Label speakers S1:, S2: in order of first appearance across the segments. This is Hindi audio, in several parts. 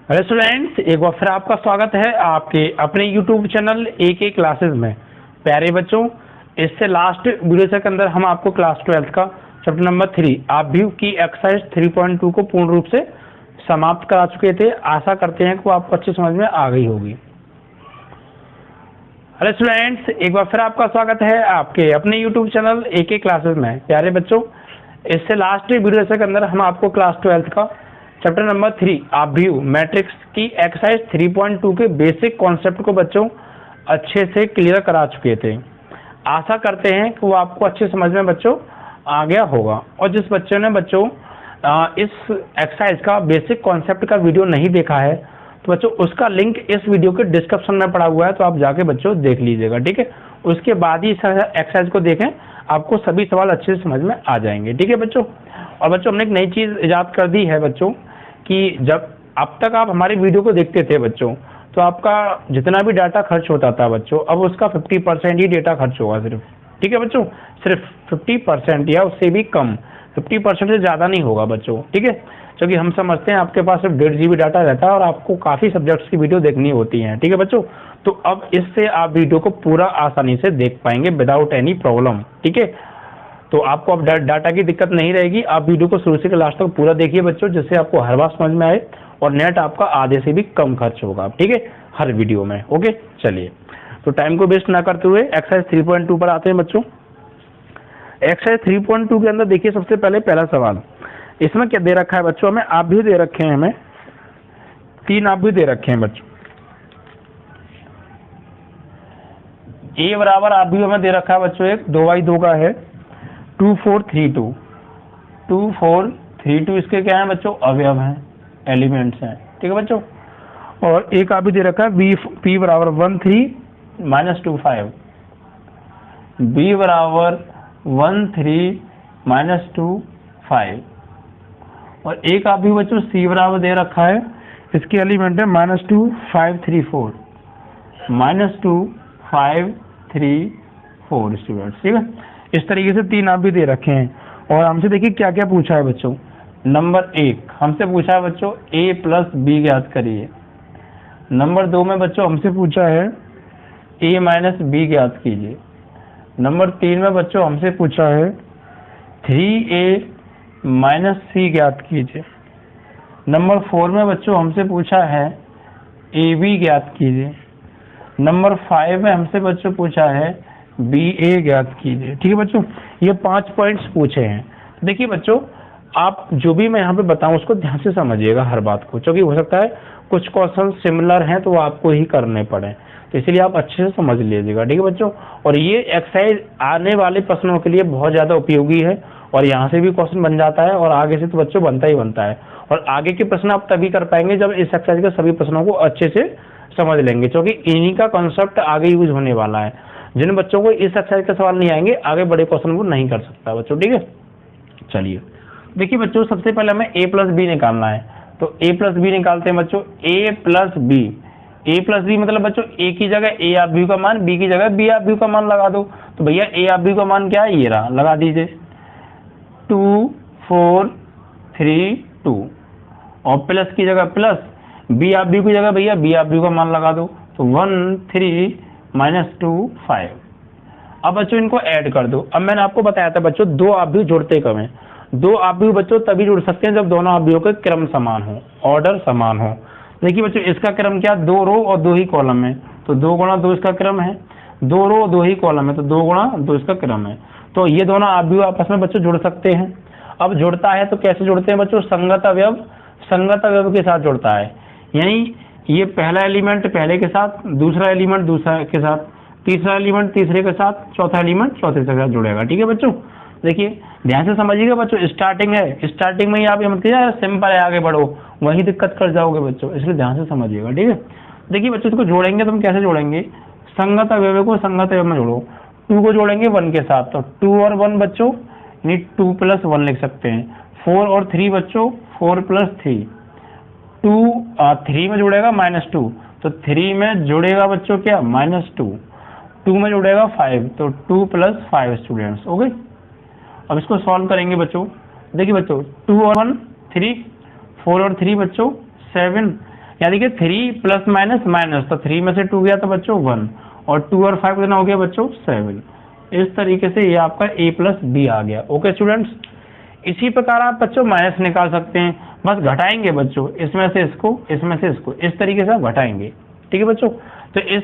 S1: हेलो स्टूडेंट्स, एक बार फिर आपका स्वागत है आपके अपने यूट्यूब चैनल AK क्लासेस में। प्यारे बच्चों, इससे लास्ट वीडियो के अंदर हम आपको क्लास 12 का चैप्टर नंबर 3 आप व्यू की एक्सरसाइज 3.2 को पूर्ण रूप से समाप्त करा चुके थे। आशा करते हैं कि वो आपको अच्छी समझ में आ गई होगी। हेलो स्टूडेंट्स, एक बार फिर आपका स्वागत है आपके अपने यूट्यूब चैनल AK क्लासेस में। प्यारे बच्चों, इससे लास्ट वीडियो के अंदर हम आपको क्लास 12 का चैप्टर नंबर 3 आप व्यू मैट्रिक्स की एक्सरसाइज 3.2 के बेसिक कॉन्सेप्ट को बच्चों अच्छे से क्लियर करा चुके थे। आशा करते हैं कि वो आपको अच्छे समझ में बच्चों आ गया होगा। और जिस बच्चों ने बच्चों इस एक्सरसाइज का बेसिक कॉन्सेप्ट का वीडियो नहीं देखा है तो बच्चों उसका लिंक इस वीडियो के डिस्क्रिप्शन में पड़ा हुआ है, तो आप जाके बच्चों देख लीजिएगा, ठीक है। उसके बाद ही इस एक्सरसाइज को देखें, आपको सभी सवाल अच्छे से समझ में आ जाएंगे, ठीक है बच्चों। और बच्चों हमने एक नई चीज़ ईजाद कर दी है बच्चों कि जब अब तक आप हमारी वीडियो को देखते थे बच्चों, तो आपका जितना भी डाटा खर्च होता था बच्चों, अब उसका 50% ही डेटा खर्च होगा सिर्फ, ठीक है बच्चों। सिर्फ 50% या उससे भी कम, 50% से ज़्यादा नहीं होगा बच्चों, ठीक है। क्योंकि हम समझते हैं आपके पास सिर्फ 1.5 GB डाटा रहता है और आपको काफ़ी सब्जेक्ट्स की वीडियो देखनी होती है, ठीक है बच्चों। तो अब इससे आप वीडियो को पूरा आसानी से देख पाएंगे विदाउट एनी प्रॉब्लम, ठीक है। तो आपको अब डाटा की दिक्कत नहीं रहेगी। आप वीडियो को शुरू से लास्ट तक पूरा देखिए बच्चों, जिससे आपको हर बात समझ में आए और नेट आपका आधे से भी कम खर्च होगा, ठीक है, हर वीडियो में। ओके, चलिए तो टाइम को वेस्ट ना करते हुए एक्सरसाइज 3.2 पर आते हैं बच्चों। एक्सरसाइज 3.2 के अंदर देखिए, सबसे पहले पहला सवाल इसमें क्या दे रखा है बच्चों, हमें आप भी दे रखे हैं, हमें 3 आप भी दे रखे हैं बच्चों। ए बराबर आप भी हमें दे रखा है बच्चों, एक 2/2 का है 2432 2432 इसके क्या है बच्चों, अवयव हैं, एलिमेंट्स हैं, ठीक है बच्चों। और एक आप भी दे रखा है P बराबर 13-25 B बराबर 13-25 और एक आप भी बच्चों C बराबर दे रखा है, इसके एलिमेंट है -2534 -2534 स्टूडेंट्स, ठीक है। इस तरीके से 3 आप भी दे रखे हैं। और हमसे देखिए क्या क्या पूछा है बच्चों। नंबर 1 हमसे पूछा है बच्चों A + B ज्ञात करिए। नंबर 2 में बच्चों हमसे पूछा है A - B ज्ञात कीजिए। नंबर 3 में बच्चों हमसे पूछा है 3A - C ज्ञात कीजिए। नंबर 4 में बच्चों हमसे पूछा है AB ज्ञात कीजिए। नंबर 5 में हमसे बच्चों पूछा है BA ज्ञात कीजिए, ठीक है बच्चों। ये 5 पॉइंट्स पूछे हैं। देखिए बच्चों, आप जो भी मैं यहाँ पे बताऊँ उसको ध्यान से समझिएगा हर बात को, क्योंकि हो सकता है कुछ क्वेश्चन सिमिलर हैं तो वो आपको ही करने पड़े, तो इसलिए आप अच्छे से समझ लीजिएगा, ठीक है बच्चों। और ये एक्सरसाइज आने वाले प्रश्नों के लिए बहुत ज़्यादा उपयोगी है और यहाँ से भी क्वेश्चन बन जाता है और आगे से तो बच्चों बनता ही बनता है। और आगे के प्रश्न आप तभी कर पाएंगे जब इस एक्सरसाइज के सभी प्रश्नों को अच्छे से समझ लेंगे, क्योंकि इन्हीं का कॉन्सेप्ट आगे यूज होने वाला है। जिन बच्चों को इस एक्सरसाइज का सवाल नहीं आएंगे, आगे बड़े क्वेश्चन वो नहीं कर सकता बच्चों, ठीक है। चलिए देखिए बच्चों, सबसे पहले हमें A + B निकालना है, तो A + B निकालते हैं बच्चों। A + B, A + B मतलब बच्चों A की जगह A आप B का मान, B की जगह B आप B का मान लगा दो। तो भैया A आप B का मान क्या है, ये रहा, लगा दीजिए 2432 और प्लस की जगह प्लस, B आप B की जगह भैया B आप B का मान लगा दो, तो 13 - 25। अब बच्चों इनको ऐड कर दो। अब मैंने आपको बताया था बच्चों, 2 आप भी जुड़ते कब हैं। 2 आप भी बच्चों तभी जुड़ सकते हैं जब दोनों आप का क्रम समान हो, ऑर्डर समान हो। देखिए बच्चों, इसका क्रम क्या, 2 रो और 2 ही कॉलम है, तो 2 × 2 इसका क्रम है। 2 रो 2 ही कॉलम है, तो 2 × 2 इसका क्रम है। तो ये दोनों आप भी आपस में बच्चों जुड़ सकते हैं। अब जुड़ता है तो कैसे जुड़ते हैं बच्चों, संगत अवयव के साथ जुड़ता है। यानी ये पहला एलिमेंट पहले के साथ, दूसरा एलिमेंट दूसरा के साथ, तीसरा एलिमेंट तीसरे के साथ, चौथा एलिमेंट चौथे के साथ जुड़ेगा, ठीक है बच्चों। देखिए ध्यान से समझिएगा बच्चों, स्टार्टिंग है, स्टार्टिंग में ही आप ये मत कीजिए सिंपल है आगे बढ़ो, वही दिक्कत कर जाओगे बच्चों, इसलिए ध्यान से समझिएगा, ठीक है। देखिए बच्चों, इसको जोड़ेंगे तो हम कैसे जोड़ेंगे, संगत अवयव को संगत अवयव में जोड़ो। 2 को जोड़ेंगे 1 के साथ, तो 2 और 1 बच्चों यानी 2 + 1 लिख सकते हैं। 4 और 3 बच्चों 4 + 3, 3 में जुड़ेगा -2, तो 3 में जुड़ेगा बच्चों क्या, -2, 2 में जुड़ेगा 5, तो 2 + 5 स्टूडेंट्स, ओके। अब इसको सॉल्व करेंगे बच्चों। देखिए बच्चों, 2 और 1 3, 4 और 3 बच्चों 7, यानी कि 3 प्लस माइनस माइनस, तो 3 में से 2 गया तो बच्चों 1, और 2 और 5 कितना हो गया बच्चों 7। इस तरीके से ये आपका a प्लस बी आ गया। ओके स्टूडेंट्स, इसी प्रकार आप बच्चों माइनस निकाल सकते हैं, बस घटाएंगे बच्चों, इसमें से इसको, इसमें से इसको, इस तरीके से आप घटाएंगे। ठीक है बच्चों, तो इस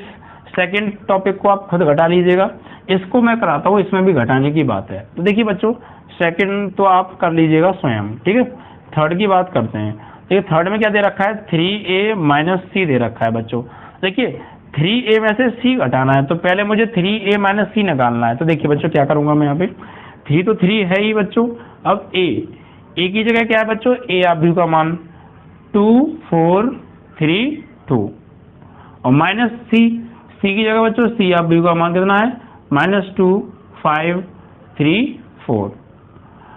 S1: सेकंड टॉपिक को आप खुद घटा लीजिएगा, इसको मैं कराता हूँ, इसमें भी घटाने की बात है। तो देखिए बच्चों, सेकंड तो आप कर लीजिएगा स्वयं, ठीक है। थर्ड की बात करते हैं। देखिए थर्ड में क्या दे रखा है, 3a माइनस सी दे रखा है बच्चों। देखिए 3a में से c घटाना है, तो पहले मुझे 3a माइनस सी निकालना है। तो देखिए बच्चों क्या करूंगा मैं यहाँ पे, 3 तो 3 है ही बच्चों, अब a की जगह क्या है बच्चों, a आप भी का मान 2 4 3 2, और माइनस सी की जगह बच्चों c आप भी का मान कितना है, -2 5 3 4।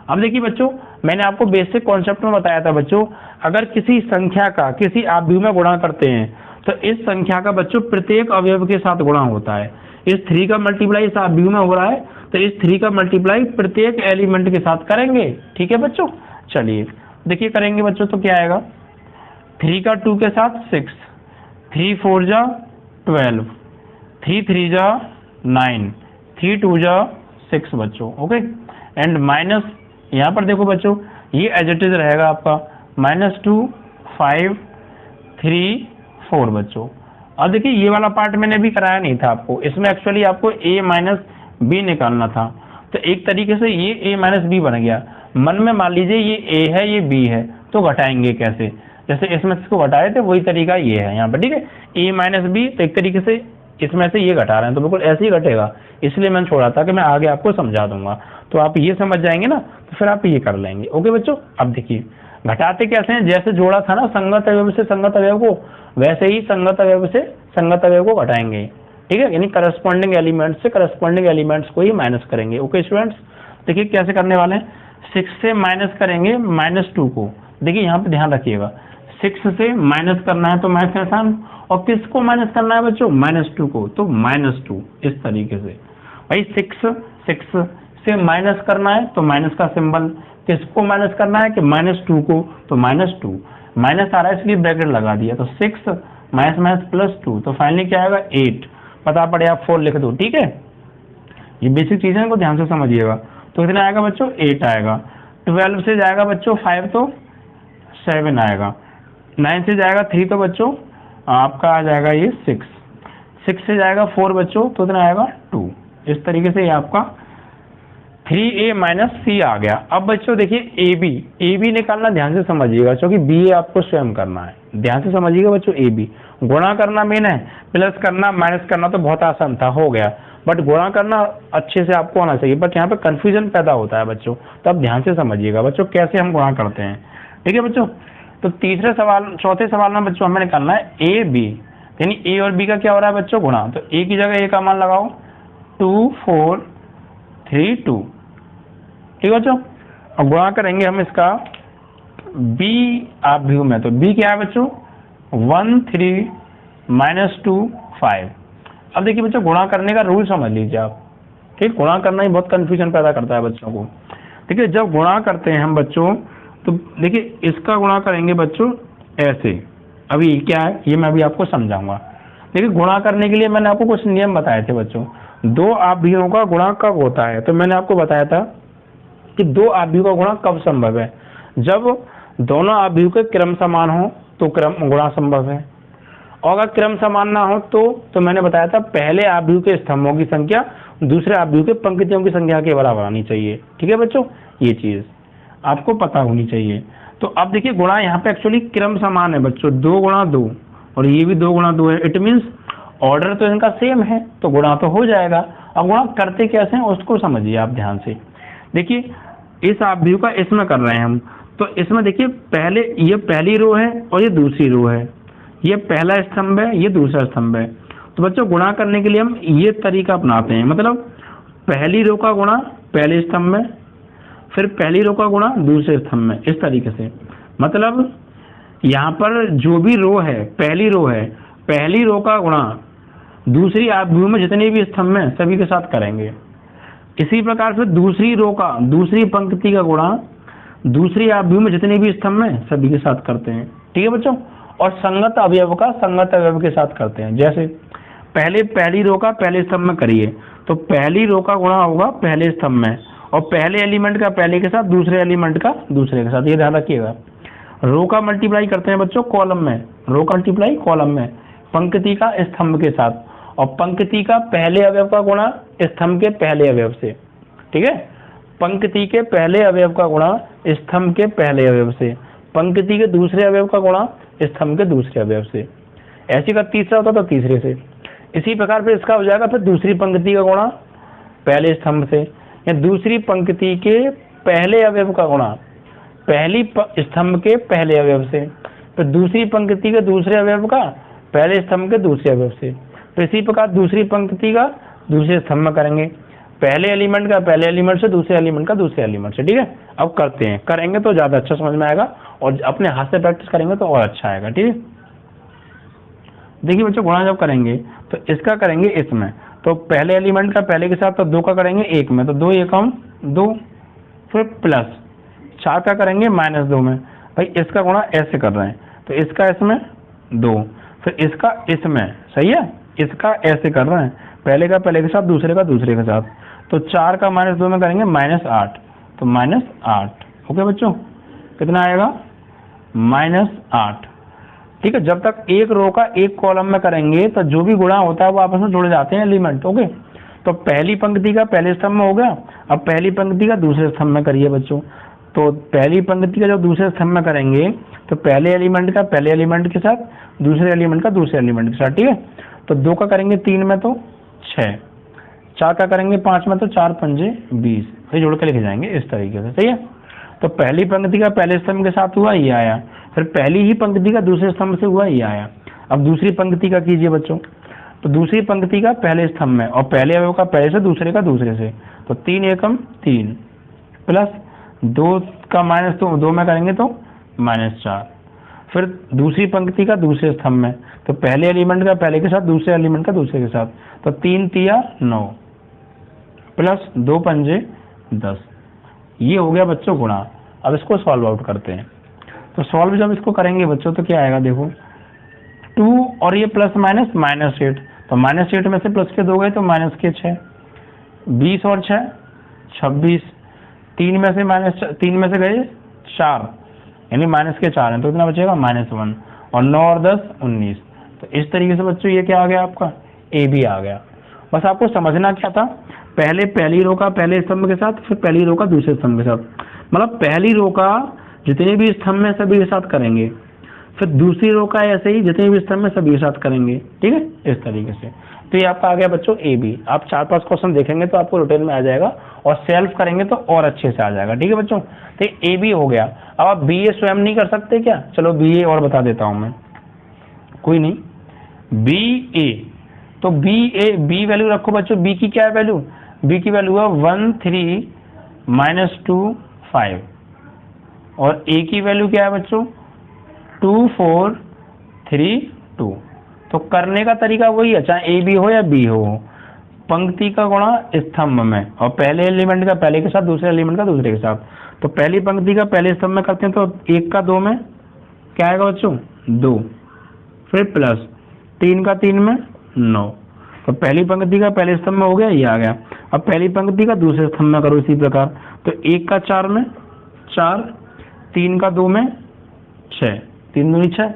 S1: अब देखिए बच्चों, मैंने आपको बेसिक कॉन्सेप्ट में बताया था बच्चों, अगर किसी संख्या का किसी आव्यूह में गुणा करते हैं तो इस संख्या का बच्चों प्रत्येक अवयव के साथ गुणा होता है। इस 3 का मल्टीप्लाई इस आव्यूह में हो रहा है, तो इस 3 का मल्टीप्लाई प्रत्येक एलिमेंट के साथ करेंगे। ठीक है बच्चों, चलिए देखिए करेंगे बच्चों, तो क्या आएगा, 3 का 2 के साथ 6, 3 4 जा 12, 3 3 जा 9, 3 2 जा 6 बच्चों। ओके, एंड माइनस यहाँ पर देखो बच्चों, ये एज इट इज रहेगा आपका -2 5 3 4 बच्चों। अब देखिए ये वाला पार्ट मैंने भी कराया नहीं था आपको, इसमें एक्चुअली आपको a माइनस बी निकालना था, तो एक तरीके से ये a माइनस बी बन गया। मन में मान लीजिए ये a है ये b है, तो घटाएंगे कैसे, जैसे इसमें इसको घटाए थे वही तरीका ये है यहाँ पर। ठीक है, a माइनस बी, तो एक तरीके से इसमें से ये घटा रहे हैं, तो बिल्कुल ऐसे ही घटेगा, इसलिए मैंने छोड़ा था कि मैं आगे आपको समझा दूंगा, तो आप ये समझ जाएंगे ना, तो फिर आप ये कर लेंगे। ओके बच्चों, अब देखिए घटाते कैसे हैं, जैसे जोड़ा था ना संगत अवयव से संगत अवयव को, वैसे ही संगत अवयव से संगत अवयव को घटाएंगे। ठीक है, यानी करस्पॉन्डिंग एलिमेंट से करस्पॉन्डिंग एलिमेंट्स को ही माइनस करेंगे। ओके स्टूडेंट्स, देखिए कैसे करने वाले हैं, 6 से माइनस करेंगे -2 को। देखिए यहाँ पे ध्यान रखिएगा, 6 से माइनस करना है तो मैथ में आसान, और किसको माइनस करना है बच्चों, -2 को, तो -2 इस तरीके से। भाई 6 से माइनस करना है तो माइनस का सिंबल, किसको माइनस करना है कि -2 को, तो -2, माइनस आ रहा है इसलिए ब्रैकेट लगा दिया, तो 6 -2, तो फाइनली क्या आएगा 8, पता पड़े आप 4 लिख दो। ठीक है, ये बेसिक चीजें को ध्यान से समझिएगा। तो कितना आएगा बच्चों, 8 आएगा। 12 से जाएगा बच्चों 5 तो 7 आएगा, 9 से जाएगा 3 तो बच्चों आपका आ जाएगा ये 6 से जाएगा 4 बच्चों, तो कितना आएगा 2। इस तरीके से ये आपका 3a माइनस सी आ गया। अब बच्चों देखिए ए बी निकालना ध्यान से समझिएगा, क्योंकि बी आपको स्वयं करना है, ध्यान से समझिएगा बच्चों। ए बी गुणा करना मेन है, प्लस करना माइनस करना तो बहुत आसान था, हो गया, बट गुणा करना अच्छे से आपको आना चाहिए, बट यहाँ पे कंफ्यूजन पैदा होता है बच्चों, तो आप ध्यान से समझिएगा बच्चों कैसे हम गुणा करते हैं। ठीक है बच्चों, तो चौथे सवाल में बच्चों हमें निकालना है ए बी, यानी ए और बी का क्या हो रहा है बच्चों, गुणा। तो ए की जगह ए का मान लगाओ 2 4 3 2। ठीक है बच्चों, और गुणा करेंगे हम इसका बी आव्यूह में, तो बी क्या है बच्चों 1 3 -2 5। अब देखिए बच्चों, गुणा करने का रूल समझ लीजिए आप। ठीक, गुणा करना ही बहुत कंफ्यूजन पैदा करता है बच्चों को। ठीक है, जब गुणा करते हैं हम बच्चों, तो देखिए इसका गुणा करेंगे बच्चों ऐसे, अभी क्या है ये मैं अभी आपको समझाऊंगा। देखिए गुणा करने के लिए मैंने आपको कुछ नियम बताए थे बच्चों, दो आव्यूहों का गुणा कब होता है, तो मैंने आपको बताया था कि दो आव्यूह का गुणा कब संभव है, जब दोनों आव्यूह के क्रम समान हो तो क्रम गुणा संभव है, और अगर क्रम समान ना हो तो मैंने बताया था पहले आव्यूह के स्तंभों की संख्या दूसरे आव्यूह के पंक्तियों की संख्या के बराबर आनी चाहिए। ठीक है बच्चों, ये चीज आपको पता होनी चाहिए। तो अब देखिए गुणा यहाँ पे एक्चुअली क्रम समान है बच्चों, 2 गुणा 2, और ये भी 2 गुणा 2 है, इट मीन्स ऑर्डर तो इनका सेम है, तो गुणा तो हो जाएगा। अब गुणा करते कैसे हैं उसको समझिए आप ध्यान से। देखिए इस आव्यूह का इसमें कर रहे हैं हम, तो इसमें देखिए पहले ये पहली रो है और ये दूसरी रो है, ये पहला स्तंभ है ये दूसरा स्तंभ है। तो बच्चों गुणा करने के लिए हम ये तरीका अपनाते हैं, मतलब पहली रो का गुणा पहले स्तंभ में, फिर पहली रो का गुणा दूसरे स्तंभ में, इस तरीके से। मतलब यहाँ पर जो भी रो है पहली रो है, पहली रो का गुणा दूसरी आव्यूह में जितने भी स्तंभ में सभी के साथ करेंगे। इसी प्रकार से दूसरी रो का दूसरी पंक्ति का गुणा दूसरी आव्यूह में जितने भी स्तंभ में सभी के साथ करते हैं। ठीक है बच्चों, और संगत अवयव का संगत अवयव के साथ करते हैं। जैसे पहले पहली रो का पहले स्तंभ में करिए तो पहली रो का गुणा होगा पहले स्तंभ में, और पहले एलिमेंट का पहले के साथ दूसरे एलिमेंट का दूसरे के साथ, ये ध्यान रखिएगा। रो का मल्टीप्लाई करते हैं बच्चों कॉलम में, रो का मल्टीप्लाई कॉलम में पंक्ति का स्तंभ के साथ, और पंक्ति का पहले अवयव का गुणा स्तंभ के पहले अवयव से, ठीक है। पंक्ति के पहले अवयव का गुणा स्तंभ के पहले अवयव से, पंक्ति के दूसरे अवयव का गुणा स्तंभ के दूसरे अवयव से। ऐसी का तीसरा होता तो तीसरे से। इसी प्रकार फिर इसका हो जाएगा फिर दूसरी पंक्ति का गुणा पहले स्तंभ से, या दूसरी पंक्ति के पहले अवयव का गुणा पहली स्तंभ के पहले अवयव से, फिर दूसरी पंक्ति के दूसरे अवयव का पहले स्तंभ के दूसरे अवयव से। तो इसी प्रकार दूसरी पंक्ति का दूसरे स्तंभ में करेंगे, पहले एलिमेंट का पहले एलिमेंट से, दूसरे एलिमेंट का दूसरे एलिमेंट से, ठीक है। अब करते हैं, करेंगे तो ज़्यादा अच्छा समझ में आएगा, और अपने हाथ से प्रैक्टिस करेंगे तो और अच्छा आएगा, ठीक है। देखिए बच्चों, गुणा जब करेंगे तो इसका करेंगे इसमें, तो पहले एलिमेंट का पहले के साथ तो 2 का करेंगे 1 में, तो 2 एकम 2, फिर प्लस 4 का करेंगे -2 में। भाई इसका गुणा ऐसे कर रहे हैं, तो इसका इसमें 2, फिर इसका इसमें, सही है, इसका ऐसे कर रहे हैं, पहले का पहले के साथ दूसरे का दूसरे के साथ, तो 4 का -2 में करेंगे -8, तो -8। ओके बच्चों, कितना आएगा -8, ठीक है। जब तक एक रो का एक कॉलम में करेंगे तो जो भी गुणा होता है वो आपस में जुड़ जाते हैं एलिमेंट। ओके, तो पहली पंक्ति का पहले स्तंभ में हो गया, अब पहली पंक्ति का दूसरे स्तंभ में करिए बच्चों। तो पहली पंक्ति का जब दूसरे स्तंभ में करेंगे तो पहले एलिमेंट का पहले एलिमेंट के साथ, दूसरे एलिमेंट का दूसरे एलिमेंट के साथ, ठीक है। तो 2 का करेंगे 3 में तो 6, 4 का करेंगे 5 में तो 4 पंजे 20, फिर जोड़ के लिखे जाएंगे इस तरीके से, सही है। तो पहली पंक्ति का पहले स्तंभ के साथ हुआ ये आया, फिर पहली ही पंक्ति का दूसरे स्तंभ से हुआ ये आया। अब दूसरी पंक्ति का कीजिए बच्चों, तो दूसरी पंक्ति का पहले स्तंभ में और पहले अवयव का पहले से, दूसरे का दूसरे से, तो 3 एकम 3 प्लस 2 का -2 में करेंगे तो -4, फिर दूसरी पंक्ति का दूसरे स्तंभ में, तो पहले एलिमेंट का पहले के साथ, दूसरे एलिमेंट का दूसरे के साथ, तो 3 तिया 9 प्लस 2 पंजे 10। ये हो गया बच्चों गुणा। अब इसको सॉल्व आउट करते हैं, तो सॉल्व जब इसको करेंगे बच्चों तो क्या आएगा, देखो 2 और ये प्लस माइनस -8, तो -8 में से प्लस के 2 गए तो माइनस के 6, 20 और 6 26, 3 में से गए 4, यानी माइनस के 4 हैं, तो कितना बचेगा -1, और 9 और 10 19। तो इस तरीके से बच्चों ये क्या आ गया आपका ए बी आ गया। बस आपको समझना क्या था, पहले पहली रो का पहले स्तंभ के साथ, फिर पहली रो का दूसरे स्तंभ के साथ, मतलब पहली रो का जितने भी स्तंभ में सभी के साथ करेंगे, फिर दूसरी रो का ऐसे ही जितने भी स्तंभ में सभी के साथ करेंगे, ठीक है, इस तरीके से। तो ये आपका आ गया बच्चों ए बी। आप 4-5 क्वेश्चन देखेंगे तो आपको रिटेल में आ जाएगा, और सेल्फ करेंगे तो और अच्छे से आ जाएगा, ठीक है बच्चों। तो ए बी हो गया। अब आप बी ए स्वयं नहीं कर सकते क्या, चलो बी ए और बता देता हूं मैं, कोई नहीं। बी ए, तो बी वैल्यू रखो बच्चों, बी की क्या है वैल्यू, बी की वैल्यू है 1 3 -2 5, और ए की वैल्यू क्या है बच्चों 2 4 3 2। तो करने का तरीका वही है, चाहे ए बी हो या बी हो, पंक्ति का गुणा स्तंभ में, और पहले एलिमेंट का पहले के साथ, दूसरे एलिमेंट का दूसरे के साथ। तो पहली पंक्ति का पहले स्तंभ में करते हैं तो 1 का 2 में क्या आएगा बच्चों 2, फिर प्लस 3 का 3 में 9, तो पहली पंक्ति का पहले स्तंभ में हो गया, ये आ गया। अब पहली पंक्ति का दूसरे स्तंभ में करो इसी प्रकार, तो 1 का 4 में 4, 3 का 2 में 6, 3 दूनी 6,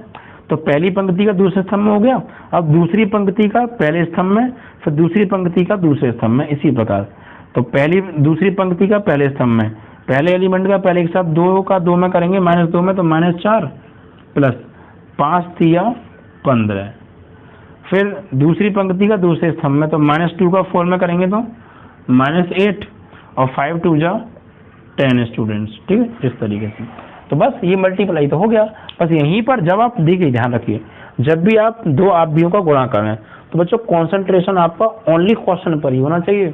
S1: तो पहली पंक्ति का दूसरे स्तंभ में हो गया। अब दूसरी पंक्ति का पहले स्तंभ में, फिर दूसरी पंक्ति का दूसरे स्तंभ में, इसी प्रकार। तो दूसरी पंक्ति का पहले स्तंभ में, पहले एलिमेंट का पहले के साथ 2 का 2 में करेंगे -2 में, तो -4 प्लस 5 तिया 15, फिर दूसरी पंक्ति का दूसरे स्तंभ में, तो -2 का 4 में करेंगे तो -8, और 5 2 जा 10 स्टूडेंट्स, ठीक है, इस तरीके से। तो बस ये मल्टीप्लाई तो हो गया। बस यहीं पर जब आप देखिए, ध्यान रखिए, जब भी आप दो आव्यूहों का गुणा करें तो बच्चों कॉन्सेंट्रेशन आपका ओनली क्वेश्चन पर ही होना चाहिए।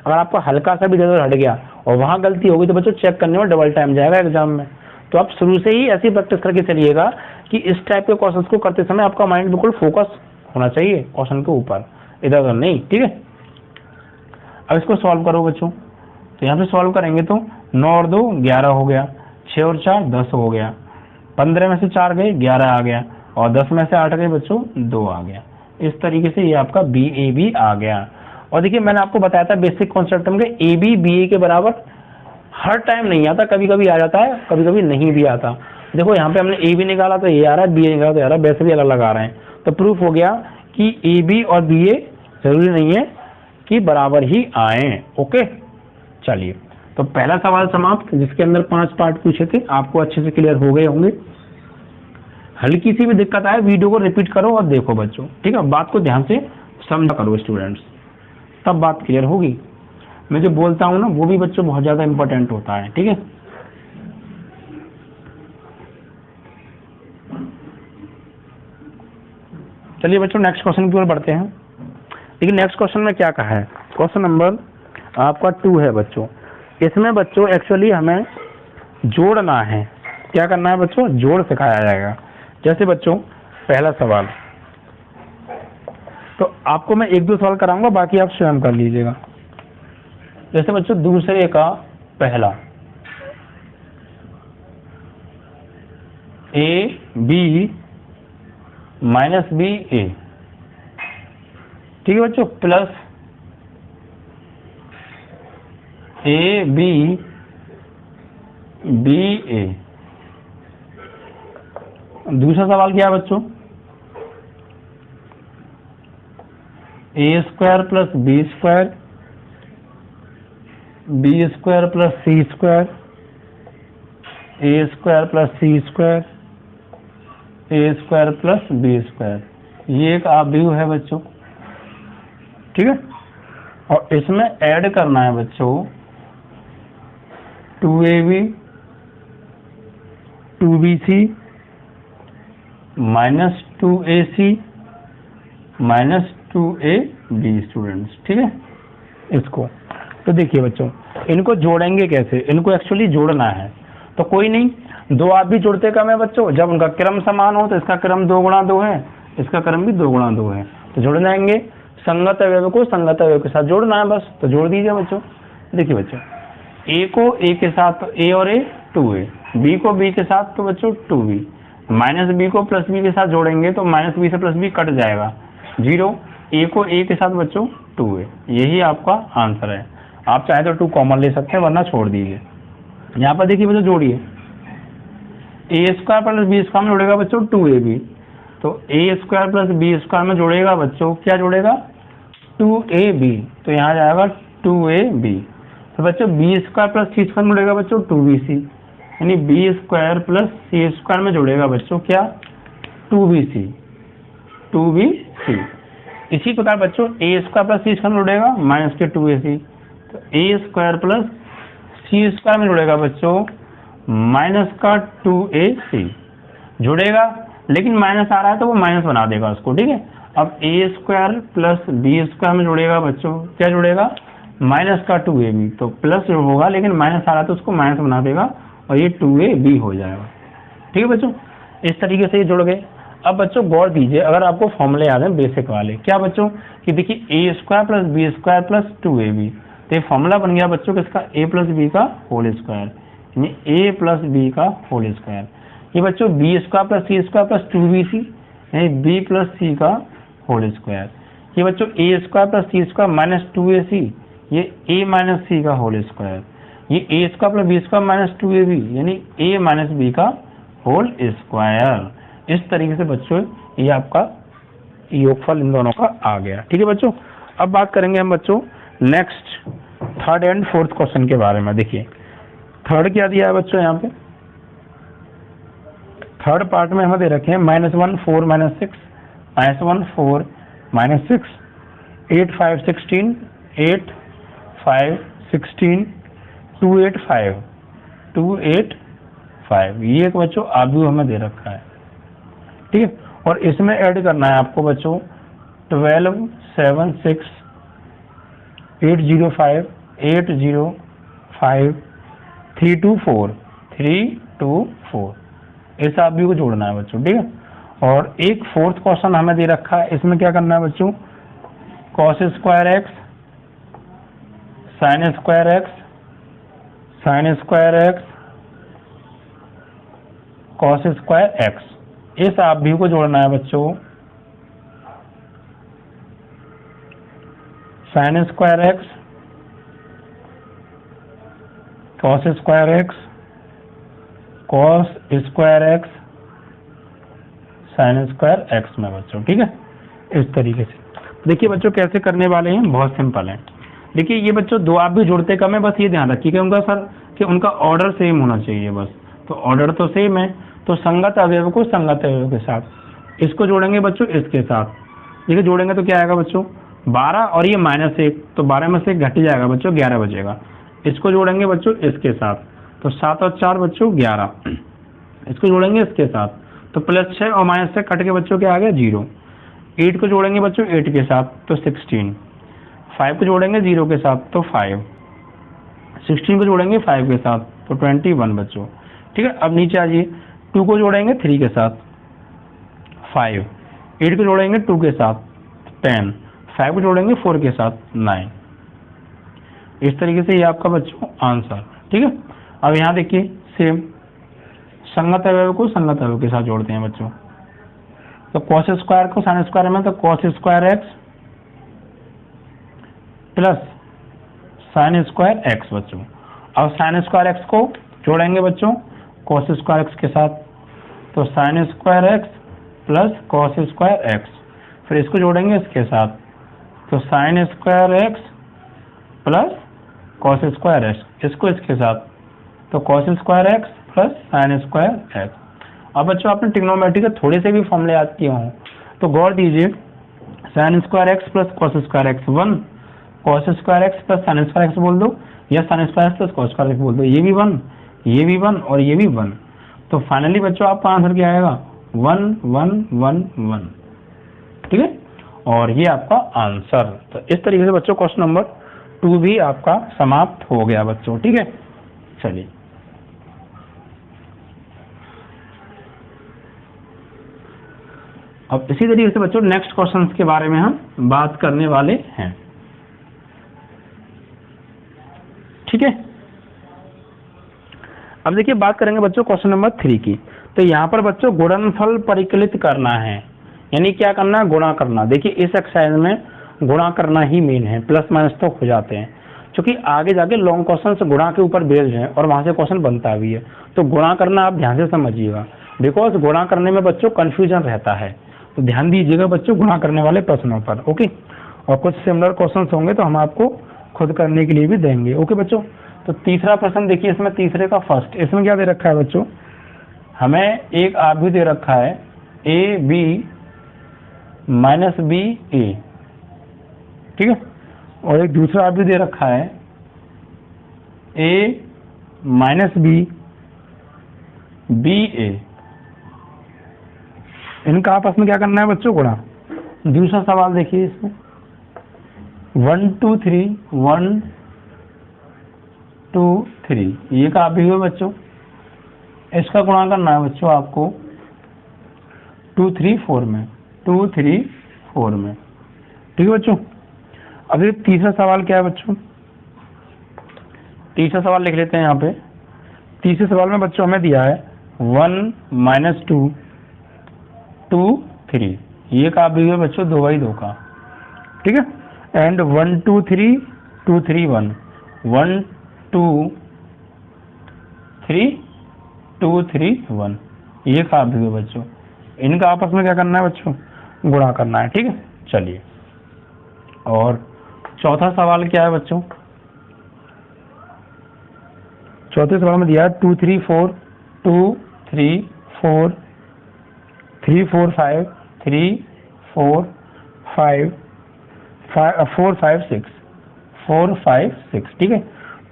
S1: अगर आपका हल्का सा भी इधर हट गया और वहाँ गलती होगी तो बच्चों चेक करने में डबल टाइम जाएगा एग्जाम में। तो आप शुरू से ही ऐसी प्रैक्टिस करके चलिएगा कि इस टाइप के क्वेश्चन को करते समय आपका माइंड बिल्कुल फोकस होना चाहिए क्वेश्चन के ऊपर, इधर उधर नहीं, ठीक है। अब इसको सॉल्व करो बच्चों, तो यहाँ पे सॉल्व करेंगे तो 9 और 2 11 हो गया, 6 और 4 10 हो गया, 15 में से 4 गए 11 आ गया, और 10 में से 8 गए बच्चों 2 आ गया। इस तरीके से ये आपका बी ए बी आ गया। और देखिए मैंने आपको बताया था बेसिक कॉन्सेप्ट में ए बी बी ए के बराबर हर टाइम नहीं आता, कभी कभी आ जाता है, कभी कभी नहीं भी आता। देखो यहाँ पे हमने ए बी निकाला तो ये आ रहा है, बी ए निकाला तो ये आ रहा है, वैसे भी अलग अलग आ रहे हैं। तो प्रूफ हो गया कि ए बी और बी ए जरूरी नहीं है कि बराबर ही आए। ओके चलिए, तो पहला सवाल समाप्त, जिसके अंदर 5 पार्ट पूछे थे, आपको अच्छे से क्लियर हो गए होंगे। हल्की सी भी दिक्कत आए वीडियो को रिपीट करो और देखो बच्चों, ठीक है। बात को ध्यान से समझा करो स्टूडेंट्स, तब बात क्लियर होगी। मैं जो बोलता हूँ ना वो भी बच्चों बहुत ज्यादा इंपॉर्टेंट होता है, ठीक है। चलिए बच्चों नेक्स्ट क्वेश्चन की ओर बढ़ते हैं। देखिए नेक्स्ट क्वेश्चन में क्या कहा है, क्वेश्चन नंबर आपका 2 है बच्चों। इसमें बच्चों एक्चुअली हमें जोड़ना है। क्या करना है बच्चों, जोड़ सिखाया जाएगा। जैसे बच्चों पहला सवाल, तो आपको मैं 1-2 सवाल कराऊंगा, बाकी आप स्वयं कर लीजिएगा। जैसे बच्चों दूसरे का पहला, A B minus B A, ठीक है बच्चों, plus A B B A. दूसरा सवाल क्या है बच्चों, A square plus B square, B square plus C square, A square plus C square, A square plus B square. ये एक आव्यूह है बच्चों, ठीक है। और इसमें ऐड करना है बच्चों 2ab 2bc minus 2ac minus 2ab students, ठीक है। इसको तो देखिए बच्चों, इनको जोड़ेंगे कैसे, इनको एक्चुअली जोड़ना है। तो कोई नहीं, 2 आप भी जोड़ते कम है बच्चों, जब उनका क्रम समान हो तो इसका क्रम 2 गुणा 2 है, इसका क्रम भी 2 गुणा 2 है, तो जोड़ जाएंगे। संगत अवयव को संगत अवयव के साथ जोड़ना है बस, तो जोड़ दीजिए बच्चों। देखिए बच्चों, ए को ए के साथ तो ए और ए 2a, बी को बी के साथ तो बच्चों 2b, माइनस बी को प्लस बी के साथ जोड़ेंगे तो माइनस बी से प्लस बी कट जाएगा 0, ए को ए के साथ बच्चों 2a। यही आपका आंसर है। आप चाहे तो 2 कॉमन ले सकते हैं, वरना छोड़ दीजिए। यहाँ पर देखिए बच्चों जोड़िए, ए स्क्वायर प्लस बी स्क्वायर में जोड़ेगा बच्चों 2ab, तो ए स्क्वायर प्लस बी स्क्वायर में जोड़ेगा बच्चों, क्या जोड़ेगा 2ab, तो यहाँ जाएगा 2ab। तो बच्चों B square plus C square में जोड़ेगा बच्चों 2bc, यानी B square plus C square में जोड़ेगा बच्चों क्या 2bc। इसी प्रकार बच्चों A square plus C square में जोड़ेगा माइनस के 2ac, तो ए स्क्वायर प्लस सी स्क्वायर में जोड़ेगा बच्चों माइनस का 2ac जुड़ेगा, लेकिन माइनस आ रहा है तो वो माइनस बना देगा उसको, ठीक है। अब ए स्क्वायर प्लस बी स्क्वायर में जुड़ेगा बच्चों, क्या जुड़ेगा माइनस का 2ab, तो प्लस जो होगा लेकिन माइनस आ रहा है तो उसको माइनस बना देगा और ये 2ab हो जाएगा, ठीक है बच्चों। इस तरीके से ये जुड़ गए। अब बच्चों गौर दीजिए, अगर आपको फॉर्मूले याद है बेसिक वाले, क्या बच्चों कि देखिए A square plus B square plus 2ab, तो ये फॉर्मूला बन गया बच्चों किसका, ए प्लस बी का होल स्क्वायर, यानी ए प्लस बी का होल स्क्वायर। ये बच्चों B square plus C square plus 2bc, यानी बी प्लस सी का होल स्क्वायर। ये बच्चों A square plus C square minus 2ac, ये ए माइनस सी का होल स्क्वायर। ये A square plus B square minus 2ab, यानी ए माइनस बी का होल स्क्वायर। इस तरीके से बच्चों ये आपका योगफल इन दोनों का आ गया, ठीक है बच्चों। अब बात करेंगे हम बच्चों next 3rd and 4th question के बारे में। देखिए 3rd क्या दिया है बच्चों, यहाँ पे 3rd पार्ट में हमें दे रखे हैं -1 4 -6 -1 4 -6 8 5 16 8 5 16 2 8 5 2 8 5। ये एक बच्चों आव्यूह हमें दे रखा है, ठीक है। और इसमें ऐड करना है आपको बच्चों 12 7 6 8 0 5 8 0 5 3 2 4 3 2 4। इस आव्यूह को जोड़ना है बच्चों, ठीक है। और एक 4th क्वेश्चन हमें दे रखा है, इसमें क्या करना है बच्चों cos square x sin square x sin square x cos square x, इस आप भी को जोड़ना है बच्चों sine square x cos square x cos square x sine square x में बच्चों, ठीक है। इस तरीके से देखिए बच्चों कैसे करने वाले हैं, बहुत सिंपल है। देखिए ये बच्चों दो आप भी जोड़ते कम है, बस ये ध्यान रखिएगा उनका सर कि उनका ऑर्डर सेम होना चाहिए बस। तो ऑर्डर तो सेम है, तो संगत अवयव को संगत अवयव के साथ इसको जोड़ेंगे बच्चों इसके साथ। देखिए जोड़ेंगे तो क्या आएगा बच्चों 12 और ये -1, तो 12 में से घट जाएगा बच्चों 11 बचेगा। इसको जोड़ेंगे बच्चों इसके साथ, तो 7 और 4 बच्चों 11। इसको जोड़ेंगे इसके साथ, तो +6 और -6 कट के बच्चों क्या आ गया 0। 8 को जोड़ेंगे बच्चों 8 के साथ तो 16। 5 को जोड़ेंगे 0 के साथ तो 5। 16 को जोड़ेंगे 5 के साथ तो 21 बच्चों, ठीक है। अब नीचे आ जाइए, 2 को जोड़ेंगे 3 के साथ 5। 8 को जोड़ेंगे 2 के साथ 10। 5 को जोड़ेंगे 4 के साथ 9। इस तरीके से ये आपका बच्चों आंसर, ठीक है। अब यहाँ देखिए सेम संगत अवयव को संगत अवयव के साथ जोड़ते हैं बच्चों। तो कॉस स्क्वायर को साइन स्क्वायर में, तो cos square x plus sine square x बच्चों। अब साइन स्क्वायर एक्स को जोड़ेंगे बच्चों कॉस स्क्वायर एक्स के साथ, तो sine square x plus cos square x. फिर इसको जोड़ेंगे इसके साथ, तो sine square x plus cos square x. इसको इसके साथ, तो cos square x plus sine square x. अब बच्चों आपने ट्रिग्नोमेट्री के थोड़े से भी फॉर्मूले याद किए हों तो गौर दीजिए, sine square x plus cos square x 1, cos square x plus sine square x बोल दो, या sine square x plus cos square x बोल दो, ये भी 1, ये भी 1 और ये भी 1। तो फाइनली बच्चों आपका आंसर क्या आएगा 1 1 1 1, ठीक है। और ये आपका आंसर। तो इस तरीके से बच्चों क्वेश्चन नंबर 2 भी आपका समाप्त हो गया बच्चों, ठीक है। चलिए अब इसी तरीके से बच्चों नेक्स्ट क्वेश्चंस के बारे में हम बात करने वाले हैं, ठीक है। अब देखिए बात करेंगे बच्चों क्वेश्चन नंबर 3 की। तो यहाँ पर बच्चों गुणनफल परिकलित करना है, यानी क्या करना है गुणा करना। देखिए इस एक्सरसाइज में गुणा करना ही मेन है, प्लस माइनस तो हो जाते हैं क्योंकि आगे जाके लॉन्ग क्वेश्चन गुणा के ऊपर बेस्ड है और वहां से क्वेश्चन बनता भी है। तो गुणा करना आप ध्यान से समझिएगा, बिकॉज गुणा करने में बच्चों कंफ्यूजन रहता है, तो ध्यान दीजिएगा बच्चों गुणा करने वाले प्रश्नों पर, ओके। और कुछ सिमिलर क्वेश्चन होंगे तो हम आपको खुद करने के लिए भी देंगे, ओके बच्चों। तो तीसरा प्रश्न देखिए, इसमें तीसरे का फर्स्ट, इसमें क्या दे रखा है बच्चों, हमें एक आव्यूह दे रखा है ए बी माइनस बी ए, ठीक है। और एक दूसरा आव्यूह दे रखा है ए माइनस बी बी ए। इनका आपस में क्या करना है बच्चों गुणा। दूसरा सवाल देखिए, इसमें 1 2 3 1 2 3 ये का आव्यूह है बच्चों, इसका गुणा करना है बच्चों आपको 2 3 4 में, 2 3 4 में, ठीक है बच्चों। अभी तीसरा सवाल क्या है बच्चों, तीसरा सवाल लिख लेते हैं यहाँ पे। तीसरे सवाल में बच्चों हमें दिया है 1 - 2 2 3 ये का आव्यूह है बच्चों 2/2 का, ठीक है। एंड 1 2 3 2 3 1 1 2 3 2 3 1 ये का आव्यूह है बच्चों। इनका आपस में क्या करना है बच्चों गुणा करना है, ठीक है। चलिए और चौथा सवाल क्या है बच्चों, चौथे सवाल में दिया है 2 3 4 2 3 4 3 4 5 3 4 5 4 5 6 4 5 6, ठीक है।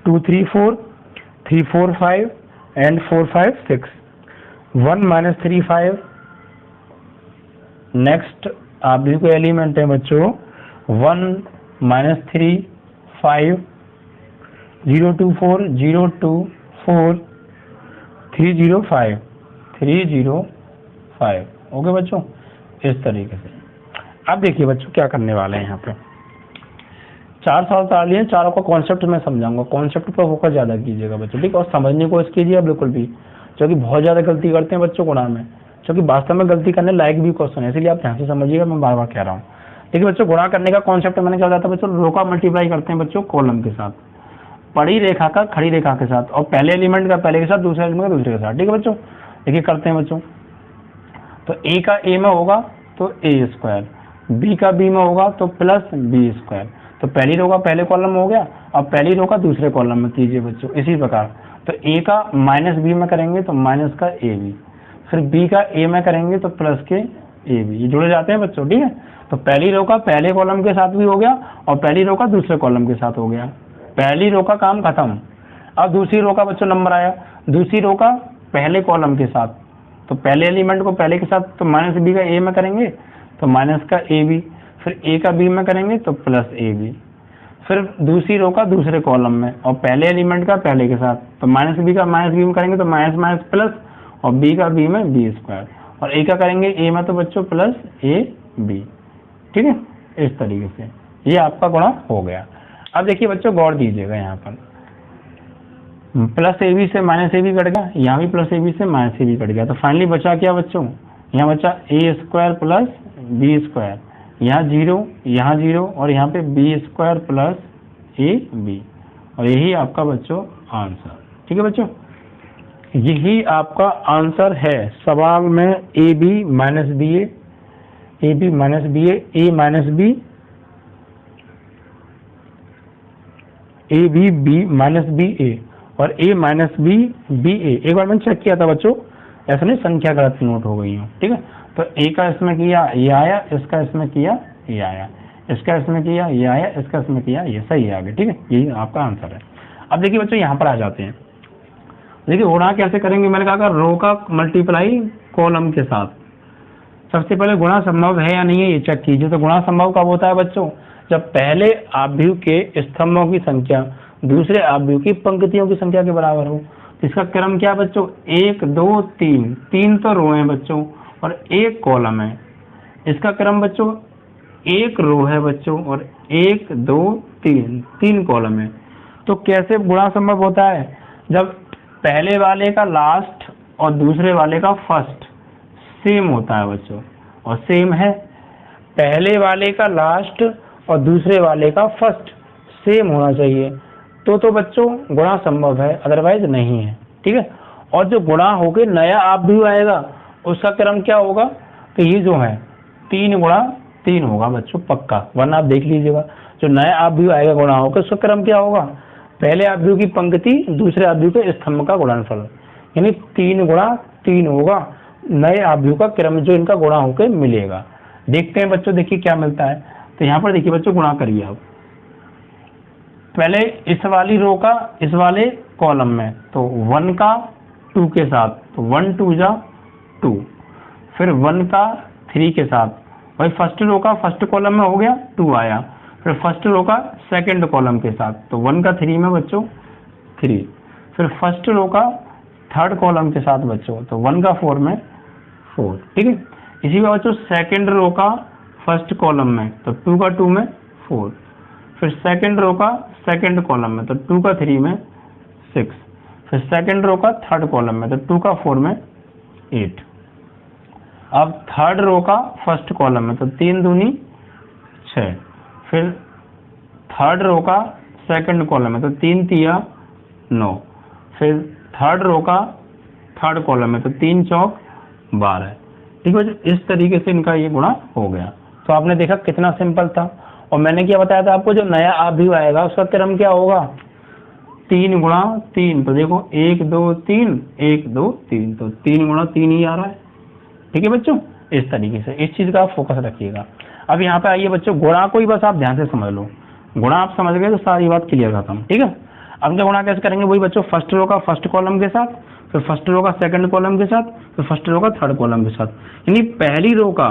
S1: 2 3 4 3 4 5 एंड 4 5 6 1 - 3 5। नेक्स्ट आप भी कोई एलिमेंट है बच्चों 1 - 3 5 0 2 4 0 2 4 3 0 5 3 0 5, ओके बच्चों। इस तरीके से अब देखिए बच्चों क्या करने वाले हैं, यहाँ पे 4 सवाल डाल लिए, चारों का कॉन्सेप्ट मैं समझाऊंगा, कॉन्सेप्ट पर फोकस ज्यादा कीजिएगा बच्चों, ठीक है। और समझने को इसके लिए बिल्कुल भी, क्योंकि बहुत ज्यादा गलती करते हैं बच्चों गुणा में, क्योंकि वास्तव में गलती करने लायक भी क्वेश्चन है, इसलिए आप ध्यान से समझिएगा, मैं बार बार कह रहा हूँ। देखिए बच्चों, गुणा करने का कॉन्सेप्ट मैंने क्या बताया था बच्चों, रो का मल्टीप्लाई करते हैं बच्चों कॉलम के साथ, बड़ी रेखा का खड़ी रेखा के साथ, और पहले एलिमेंट का पहले के साथ, दूसरे एलिमेंट का दूसरे के साथ। ठीक है बच्चों, देखिए करते हैं बच्चों। तो ए का ए में होगा तो ए स्क्वायर, बी का बी में होगा तो प्लस बी स्क्वायर। तो पहली रो का पहले कॉलम में हो गया, अब पहली रो का दूसरे कॉलम में कीजिए बच्चों इसी प्रकार। तो ए का माइनस बी में करेंगे तो माइनस का ए बी, फिर बी का ए में करेंगे तो प्लस के ए बी, ये जुड़े जाते हैं बच्चों। ठीक है, तो पहली रो का पहले कॉलम के साथ भी हो गया और पहली रो का दूसरे कॉलम के साथ हो गया, पहली रो का काम खत्म। अब दूसरी रो का बच्चों नंबर आया, दूसरी रो का पहले कॉलम के साथ, तो पहले एलिमेंट को पहले के साथ, तो माइनस बी का ए में करेंगे तो माइनस का ए बी, फिर ए का बी में करेंगे तो प्लस ए बी, फिर दूसरी रो का दूसरे कॉलम में और पहले एलिमेंट का पहले के साथ, तो माइनस बी का माइनस बी में करेंगे तो माइनस माइनस प्लस, और बी का बी में बी स्क्वायर, और ए का करेंगे ए में तो बच्चों प्लस ए बी। ठीक है, इस तरीके से ये आपका गुणा हो गया। अब देखिए बच्चों गौर दीजिएगा, यहाँ पर प्लस ए बी से माइनस ए बी कट गया, यहाँ भी प्लस ए बी से माइनस ए बी कट गया, तो फाइनली बचा क्या बच्चों, यहाँ बचा A square plus B square, यहाँ जीरो और यहाँ पे B square plus A B, और यही आपका बच्चों आंसर। ठीक है बच्चों, यही आपका आंसर है सवाल में A B minus B A B minus B A minus B A B B minus B A और A minus B B A. एक बार मैंने चेक किया था बच्चों, ऐसा नहीं संख्या गलत नोट हो गई हो। ठीक है, तो ए का इसमें किया ये आया, इसका इसमें किया ये आया, इसका इसमें किया ये आया, इसका इसमें किया ये, सही है आगे। ठीक है, यही आपका आंसर है। अब देखिए बच्चों यहाँ पर आ जाते हैं, देखिए गुणा कैसे करेंगे, मैंने कहा रो का मल्टीप्लाई कॉलम के साथ। सबसे पहले गुणा संभव है या नहीं है ये चेक कीजिए। तो गुणा संभव कब होता है बच्चों, जब पहले आव्यूह के स्तंभों की संख्या दूसरे आव्यूह की पंक्तियों की संख्या के बराबर हो। इसका क्रम क्या बच्चों, 1 2 3, 3 तो रो है बच्चों और 1 कॉलम है। इसका क्रम बच्चों 1 रो है बच्चों और 1 2 3, 3 कॉलम है। तो कैसे गुणा संभव होता है, जब पहले वाले का लास्ट और दूसरे वाले का फर्स्ट सेम होता है बच्चों, और सेम है, पहले वाले का लास्ट और दूसरे वाले का फर्स्ट सेम होना चाहिए, तो बच्चों गुणा संभव है, अदरवाइज नहीं है। ठीक है, और जो गुणा होके नया आव्यूह आएगा उसका क्रम क्या होगा, तो ये जो है 3 गुणा 3 होगा बच्चों पक्का, वरना आप देख लीजिएगा जो नया आव्यूह आएगा गुणा होकर उसका क्रम क्या होगा, पहले आव्यूह की पंक्ति दूसरे आव्यूह के स्तंभ का गुणनफल, यानी 3 गुणा 3 होगा नए आव्यूह का क्रम जो इनका गुणा होकर मिलेगा। देखते हैं बच्चों, देखिए क्या मिलता है। तो यहाँ पर देखिए बच्चों गुणा करिए आप, पहले इस वाली रो का इस वाले कॉलम में, तो 1 का 2 के साथ, तो 1 2 जा 2, फिर 1 का 3 के साथ, भाई फर्स्ट रो का फर्स्ट कॉलम में हो गया 2 आया, फिर फर्स्ट रो का सेकंड कॉलम के साथ, तो 1 का 3 में बच्चों 3, फिर फर्स्ट रो का थर्ड कॉलम के साथ बच्चों, तो 1 का 4 में 4। ठीक है, इसी में बच्चों सेकंड रो का फर्स्ट कॉलम में, तो 2 का 2 में 4, फिर सेकंड रो का सेकंड कॉलम में, तो 2 का 3 में 6, फिर सेकंड रो का थर्ड कॉलम में, तो 2 का 4 में 8। अब थर्ड रो का फर्स्ट कॉलम में, तो 3 दूनी 6, फिर थर्ड रो का सेकंड कॉलम में, तो 3 तिया 9, फिर थर्ड रो का थर्ड कॉलम में, तो 3 चौक 12। ठीक है, इस तरीके से इनका ये गुणा हो गया। तो आपने देखा कितना सिंपल था, और मैंने क्या बताया था आपको, जो नया आव्यूह आएगा उसका क्रम क्या होगा, 3 गुणा 3, तो देखो 1 2 3 1 2 3, तो 3 गुणा 3 ही आ रहा है। ठीक है बच्चों, इस तरीके से इस चीज का आप फोकस रखिएगा। अब यहाँ पे आइए बच्चों, गुणा को ही बस आप ध्यान से समझ लो, गुणा आप समझ गए तो सारी बात क्लियर खत्म। ठीक है, अब जो गुणा कैसे करेंगे, वही बच्चों फर्स्ट रो का फर्स्ट कॉलम के साथ, फिर फर्स्ट रो का सेकंड कॉलम के साथ, फिर फर्स्ट रो का थर्ड कॉलम के साथ, यानी पहली रो का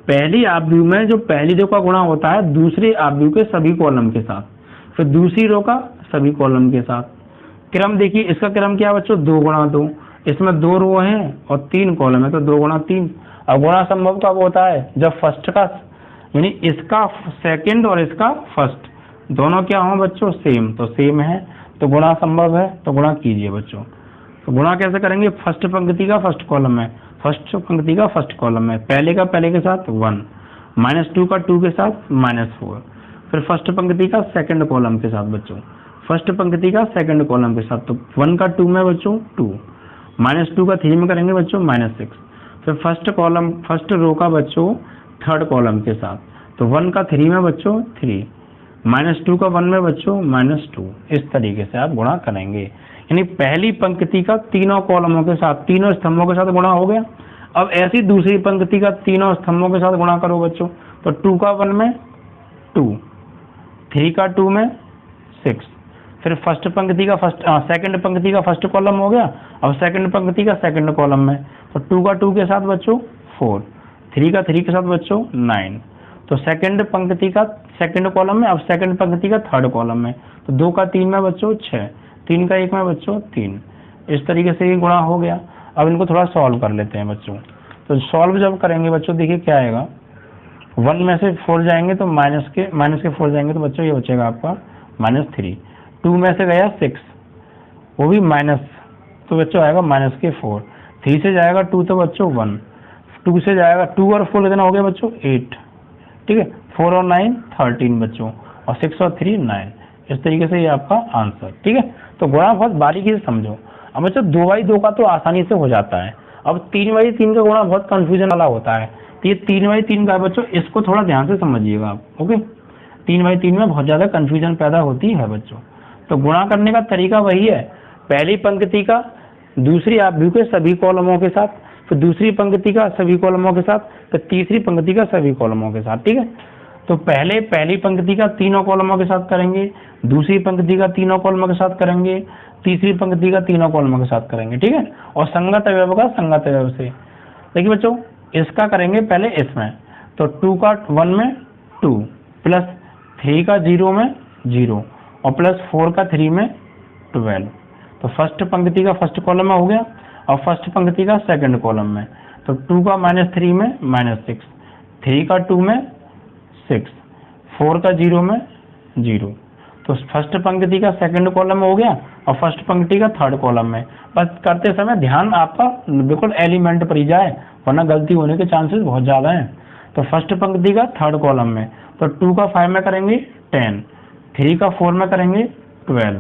S1: पहली आव्यूह में जो पहली रो का गुणा होता है दूसरे आव्यूह के सभी कॉलम के साथ, फिर दूसरी रो का सभी कॉलम के साथ। क्रम देखिए, इसका क्रम क्या है बच्चों, 2 गुणा 2, इसमें 2 रो हैं और 3 कॉलम है, तो 2 गुणा 3। अब गुणा संभव कब होता है, जब फर्स्ट का यानी इसका सेकंड और इसका फर्स्ट दोनों क्या हो बच्चों, सेम, तो सेम है तो गुणा संभव है, तो गुणा कीजिए बच्चों। तो गुणा कैसे करेंगे, फर्स्ट पंक्ति का फर्स्ट कॉलम है, फर्स्ट पंक्ति का फर्स्ट कॉलम में पहले का पहले के साथ 1, -2 का 2 के साथ -4, फिर फर्स्ट पंक्ति का सेकंड कॉलम के साथ बच्चों, फर्स्ट पंक्ति का सेकंड कॉलम के साथ, तो 1 का 2 में बच्चों 2, -2 का 3 में करेंगे बच्चों -6, फिर फर्स्ट कॉलम फर्स्ट रो का बच्चों थर्ड कॉलम के साथ, तो 1 का 3 में बच्चों 3, -2 का 1 में बच्चों -2। इस तरीके से आप गुणा करेंगे, यानी पहली पंक्ति का तीनों कॉलमों के साथ तीनों स्तंभों के साथ गुणा हो गया। अब ऐसी दूसरी पंक्ति का तीनों स्तंभों के साथ गुणा करो बच्चों, तो 2 का 1 में 2, 3 का 2 में 6, फिर फर्स्ट पंक्ति का सेकंड पंक्ति का फर्स्ट कॉलम हो गया। अब सेकंड पंक्ति का सेकंड कॉलम में, तो 2 का 2 के साथ बच्चों 4, 3 का 3 के साथ बच्चों 9, तो सेकंड पंक्ति का सेकंड कॉलम में, अब सेकंड पंक्ति का थर्ड कॉलम में, तो 2 का 3 में बच्चों 6, 3 का 1 में बच्चों 3। इस तरीके से ये गुणा हो गया। अब इनको थोड़ा सॉल्व कर लेते हैं बच्चों। तो सॉल्व जब करेंगे बच्चों, देखिए क्या आएगा, 1 में से 4 जाएंगे तो माइनस के 4 जाएंगे तो बच्चों ये बचेगा आपका -3, 2 में से गया 6, वो भी माइनस, तो बच्चों आएगा -4, 3 से जाएगा 2 तो बच्चों 1, 2 से जाएगा 2 और 4 कितना हो गया बच्चों 8, ठीक है, 4 और 9 13 बच्चों, और 6 और 3 9। इस तरीके से ये आपका आंसर, ठीक है। तो गुणा बहुत बारीकी से समझो। अब बच्चों 2/2 का तो आसानी से हो जाता है, अब 3/3 का गुणा बहुत कंफ्यूजन वाला होता है। तो ये 3/3 का बच्चों, इसको थोड़ा ध्यान से समझिएगा आप, ओके। 3/3 में बहुत ज्यादा कंफ्यूजन पैदा होती है बच्चों। तो गुणा करने का तरीका वही है, पहली पंक्ति का दूसरी आव्यूह के सभी कॉलमों के साथ, फिर दूसरी पंक्ति का सभी कॉलमों के साथ, फिर तीसरी पंक्ति का सभी कॉलमों के साथ, ठीक है। तो पहले पहली पंक्ति का तीनों कॉलमों के साथ करेंगे, दूसरी पंक्ति का तीनों कॉलमों के साथ करेंगे, तीसरी पंक्ति का तीनों कॉलमों के साथ करेंगे, ठीक है। और संगत अवयव का संगत अवयव से। देखिए बच्चों, इसका करेंगे पहले इसमें, तो 2 का 1 में 2, प्लस 3 का 0 में 0, और प्लस 4 का 3 में 12। तो फर्स्ट पंक्ति का फर्स्ट कॉलम में हो गया, और फर्स्ट पंक्ति का सेकंड कॉलम में, तो 2 का -3 में -6, 3 का 2 में 6, 4 का 0 में 0। तो फर्स्ट पंक्ति का सेकंड कॉलम में हो गया, और फर्स्ट पंक्ति का थर्ड कॉलम में। बस करते समय ध्यान आपका बिल्कुल एलिमेंट पर ही जाए, वरना गलती होने के चांसेस बहुत ज़्यादा हैं। तो फर्स्ट पंक्ति का थर्ड कॉलम में, तो 2 का 5 में करेंगे 10, 3 का 4 में करेंगे 12,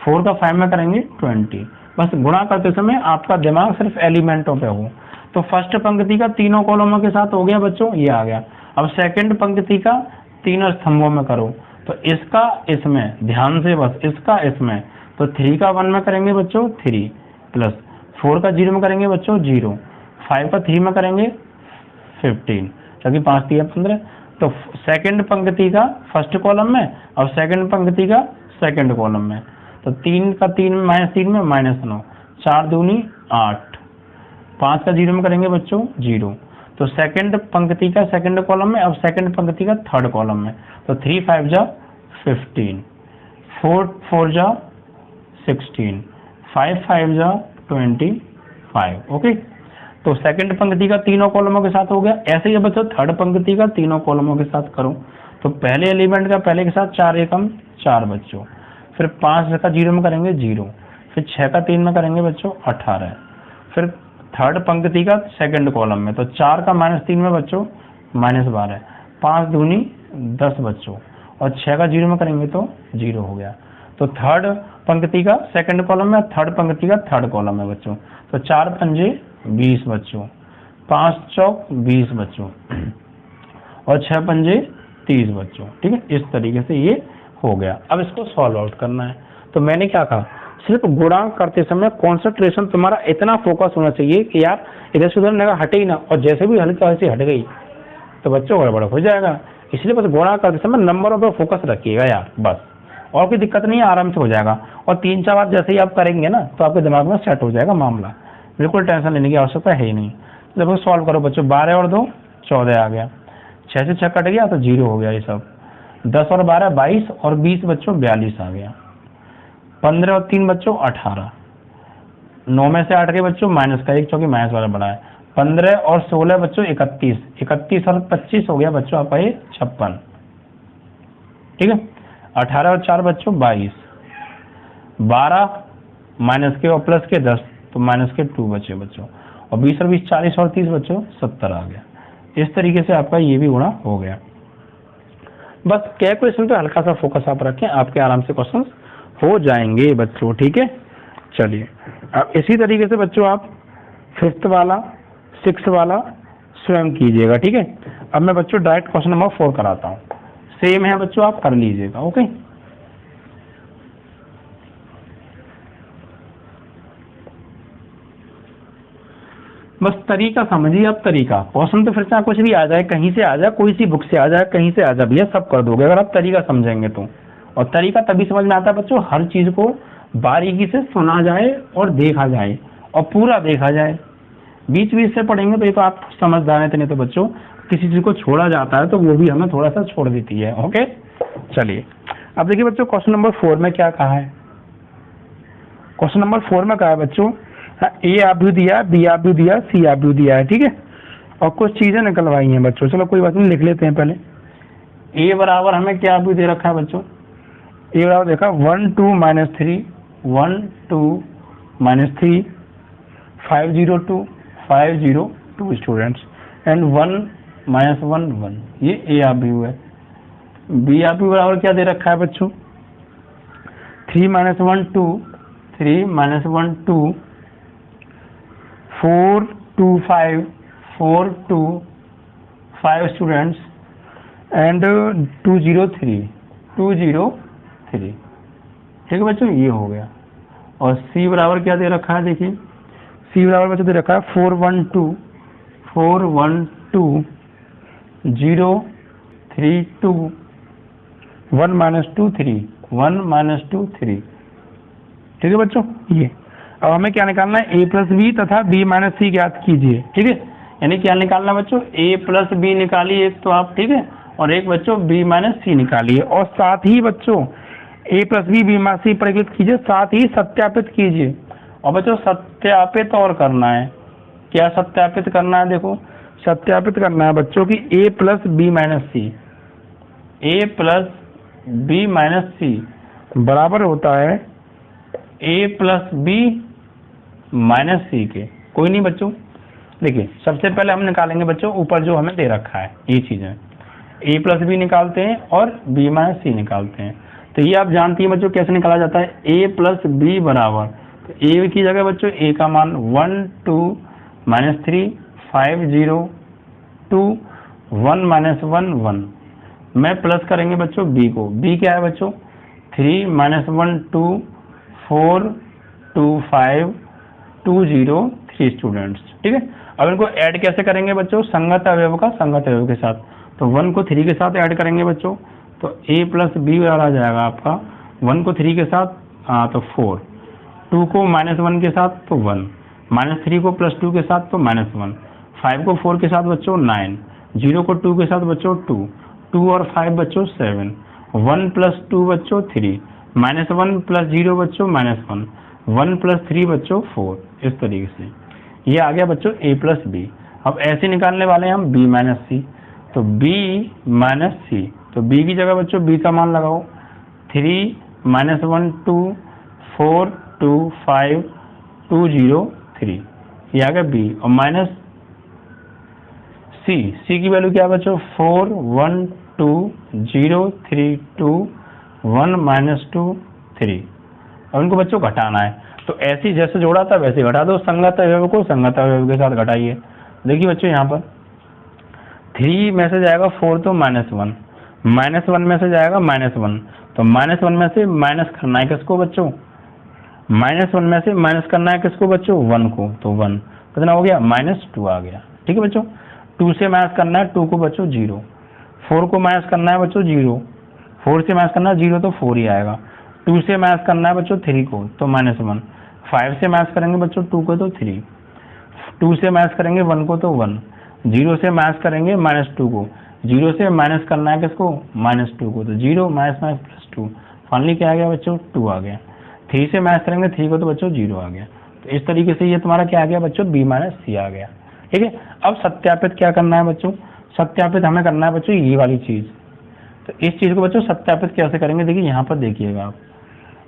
S1: 4 का 5 में करेंगे 20। बस गुणा करते समय आपका दिमाग सिर्फ एलिमेंटों पे हो। तो फर्स्ट पंक्ति का तीनों कॉलमों के साथ हो गया बच्चों, ये आ गया। अब सेकंड पंक्ति का तीनों स्तंभों में करो, तो इसका इसमें ध्यान से, बस इसका इसमें, तो 3 का 1 में करेंगे बच्चों 3, प्लस 4 का 0 में करेंगे बच्चों 0, 5 का 3 में करेंगे 15, क्योंकि 5 3 15। तो सेकंड पंक्ति का फर्स्ट कॉलम में, और सेकंड पंक्ति का सेकंड कॉलम में, तो 3 का 3 में -3 में -9, 4 दूनी 8, 5 का 0 में करेंगे बच्चों 0। तो सेकंड पंक्ति का सेकंड कॉलम में, अब सेकंड पंक्ति का थर्ड कॉलम में, तो 3 5 जा 15, 4 4 जा 16, 5 5 जा 25, ओके। तो सेकंड पंक्ति का तीनों कॉलमों के साथ हो गया। ऐसे ही बच्चों थर्ड पंक्ति का तीनों कॉलमों के साथ करो, तो पहले एलिमेंट का पहले के साथ 4 एकम 4 बच्चों, फिर 5 का 0 में करेंगे 0, फिर 6 का 3 में करेंगे बच्चों 18, फिर थर्ड पंक्ति का सेकंड कॉलम में, तो 4 का -3 में बच्चों -12, 5 दूनी 10 बच्चों, और 6 का 0 में करेंगे तो 0 हो गया। तो थर्ड पंक्ति का सेकंड कॉलम में, थर्ड पंक्ति का थर्ड कॉलम में बच्चों, तो 4 पंजे 20 बच्चों, 5 चौक 20 बच्चों, और 6 पंजे 30 बच्चों, ठीक है। इस तरीके से ये हो गया। अब इसको सॉल्व आउट करना है। तो मैंने क्या कहा, सिर्फ गुणा करते समय कॉन्सेंट्रेशन तुम्हारा इतना फोकस होना चाहिए कि यार इधर से उधर निगाह हटे ही ना, और जैसे भी हल्की वैसे हट गई तो बच्चों गड़बड़ हो जाएगा। इसलिए बस गुणा करते समय नंबरों पर फोकस रखिएगा यार, बस, और कोई दिक्कत नहीं है, आराम से हो जाएगा। और 3-4 बार जैसे ही आप करेंगे ना, तो आपके दिमाग में सेट हो जाएगा मामला, बिल्कुल टेंशन लेने की आवश्यकता है ही नहीं। जब सॉल्व करो बच्चों, 12 और 2 14 आ गया, 6 से 6 कट गया तो 0 हो गया ये सब, 10 और 12 22, और 20 बच्चों 42 आ गया, 15 और 3 बच्चों 18, 9 में से 8 के बच्चों माइनस का 1, चौकी माइनस वाला बढ़ा है, 15 और 16 बच्चों 31, 31 और 25 हो गया बच्चों आपका ये 56, ठीक है। 18 और 4 बच्चों 22, 12 माइनस के और प्लस के 10, तो माइनस के 2 बचे बच्चों, और 20 और 20 40 और 30 बच्चों 70 आ गया। इस तरीके से आपका ये भी गुणा हो गया। बस कैलकुलेशन पे हल्का सा फोकस आप रखें, आपके आराम से क्वेश्चन हो जाएंगे बच्चों, ठीक है। चलिए अब इसी तरीके से बच्चों आप 5th वाला 6th वाला स्वयं कीजिएगा, ठीक है। अब मैं बच्चों डायरेक्ट क्वेश्चन नंबर 4 कराता हूँ, सेम है बच्चों, आप कर लीजिएगा, ओके। बस तरीका समझिए, अब तरीका क्वेश्चन तो फिर से कुछ भी आ जाए, कहीं से आ जाए, कोई सी बुक से आ जाए, कहीं से आ जाए, भैया सब कर दोगे अगर आप तरीका समझेंगे तो। और तरीका तभी समझ में आता है बच्चों, हर चीज को बारीकी से सुना जाए और देखा जाए और पूरा देखा जाए। बीच बीच से पढ़ेंगे तो ये तो आप समझदार हैं, नहीं तो बच्चों किसी चीज को छोड़ा जाता है तो वो भी हमें थोड़ा सा छोड़ देती है, ओके। चलिए अब देखिए बच्चों क्वेश्चन नंबर 4 में क्या कहा है। क्वेश्चन नंबर 4 में कहा है बच्चों, ए आव्यूह दिया, बी आव्यूह दिया, सी आव्यूह दिया है, ठीक है। और कुछ चीजें निकलवाई हैं बच्चों, चलो कोई बात नहीं, लिख लेते हैं पहले। ए बराबर हमें क्या आव्यूह दे रखा है बच्चों, ए बराबर देखा 1 2 -3 1 2 -3 5 0 2 5 0 2 स्टूडेंट्स एंड 1 -1 1, ये ए आव्यूह है। बी आव्यूह बराबर क्या दे रखा है बच्चों, 3 -1 2 3 -1 2 4 2 5 4 2 5 स्टूडेंट्स एंड 2 0 3 2 0 3, ठीक है बच्चों, ये हो गया। और सी बराबर क्या दे रखा है, देखिए सी बराबर बच्चों दे रखा है 4 1 2 4 1 2 0 3 2 1 -2 3 1 -2 3, ठीक है बच्चों। ये अब हमें क्या निकालना है, ए प्लस बी तथा बी माइनस सी ज्ञात कीजिए, ठीक है। यानी क्या निकालना बच्चों, ए प्लस बी निकालिए एक तो आप, ठीक है, और एक बच्चों बी माइनस सी निकालिए। और साथ ही बच्चों ए प्लस बी माइनस सी परिकलित कीजिए, साथ ही सत्यापित कीजिए। और बच्चों सत्यापित और करना है, क्या सत्यापित करना है, देखो सत्यापित करना है बच्चों की ए प्लस बी माइनस सी, ए प्लस बी माइनस सी बराबर होता है ए प्लस बी माइनस सी के। कोई नहीं बच्चों, देखिए सबसे पहले हम निकालेंगे बच्चों ऊपर जो हमें दे रखा है, ये चीज़ है, ए प्लस बी निकालते हैं और बी माइनस सी निकालते हैं। तो ये आप जानती हैं बच्चों कैसे निकाला जाता है, ए प्लस बी बराबर, तो ए की जगह बच्चों ए का मान 1 2 -3 5 0 2 1 -1 1, मैं प्लस करेंगे बच्चों बी को, बी क्या है बच्चों 3 -1 2 4 2 5 2 0 3 स्टूडेंट्स, ठीक है। अब इनको ऐड कैसे करेंगे बच्चों, संगत अवयव का संगत अवयव के साथ। तो 1 को 3 के साथ ऐड करेंगे बच्चों, तो a प्लस बी आ जाएगा आपका 1 को 3 के साथ, तो 4, 2 को -1 के साथ तो 1, -3 को +2 के साथ तो -1, 5 को 4 के साथ बच्चों 9, 0 को 2 के साथ बच्चों 2, 2 और 5 बच्चों 7, 1 + 2 बच्चों 3, -1 + 0 बच्चों -1, 1 + 3 बच्चों 4, इस तरीके से ये आ गया बच्चों a प्लस बी। अब ऐसे निकालने वाले हैं हम b माइनस सी, तो b माइनस सी, तो b की जगह बच्चों b का मान लगाओ, 3 -1 2 4 2 5 2 0 3, ये आ गया b। और माइनस सी की वैल्यू क्या है बच्चों 4 1 2 0 3 2 1 -2 3। और इनको बच्चों घटाना है, तो ऐसी जैसे जोड़ा था वैसे घटा दो, संगत अवयव को संगत अवयव के साथ घटाइए। देखिए बच्चों यहाँ पर 3 में से जाएगा 4 तो -1, -1 में से जाएगा -1, तो -1 में से माइनस करना है किसको बच्चों, -1 में से माइनस करना है किसको बच्चों 1 को, तो 1 कितना हो गया -2 आ गया, ठीक है बच्चों। 2 से माइनस करना है 2 को बच्चों 0, 4 को माइनस करना है बच्चों 0, 4 से माइनस करना है 0 तो 4 ही आएगा, 2 से माइनस करना है बच्चों 3 को तो -1, 5 से माइनस करेंगे बच्चों 2 को तो 3, 2 से माइनस करेंगे 1 को तो 1, 0 से माइनस करेंगे -2 को, 0 से माइनस करना है किसको -2 को, तो 0 -2, फाइनली क्या आ गया बच्चों 2 आ गया। 3 से माइनस करेंगे 3 को तो बच्चों 0 आ गया। तो इस तरीके से ये तुम्हारा क्या आ गया बच्चों b माइनस सी आ गया, ठीक है। अब सत्यापित क्या करना है बच्चों, सत्यापित हमें करना है बच्चों ये वाली चीज। तो इस चीज को बच्चों सत्यापित कैसे करेंगे, देखिए यहाँ पर देखिएगा आप,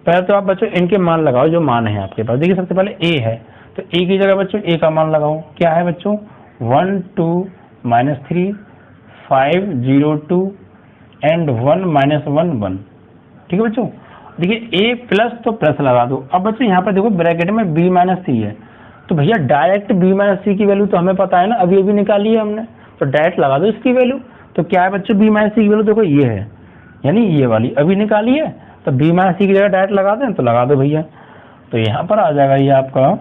S1: पहले तो आप बच्चों इनके मान लगाओ जो मान है आपके पास। देखिए सबसे पहले a है, तो ए की जगह बच्चों ए का मान लगाओ, क्या है बच्चों 1 2 -3 5 0 2 एंड 1 -1 1। ठीक है बच्चों, देखिए ए प्लस तो प्लस लगा दो। अब बच्चों यहाँ पर देखो ब्रैकेट में बी माइनस सी है, तो भैया डायरेक्ट बी माइनस सी की वैल्यू तो हमें पता है ना, अभी अभी निकाली है हमने, तो डायरेक्ट लगा दो इसकी वैल्यू। तो क्या है बच्चों बी माइनस सी की वैल्यू देखो ये है, यानी ये वाली अभी निकाली है, तो बी माइनस सी की जगह डायरेक्ट लगा दें तो लगा दो भैया। तो यहाँ पर आ जाएगा ये आपका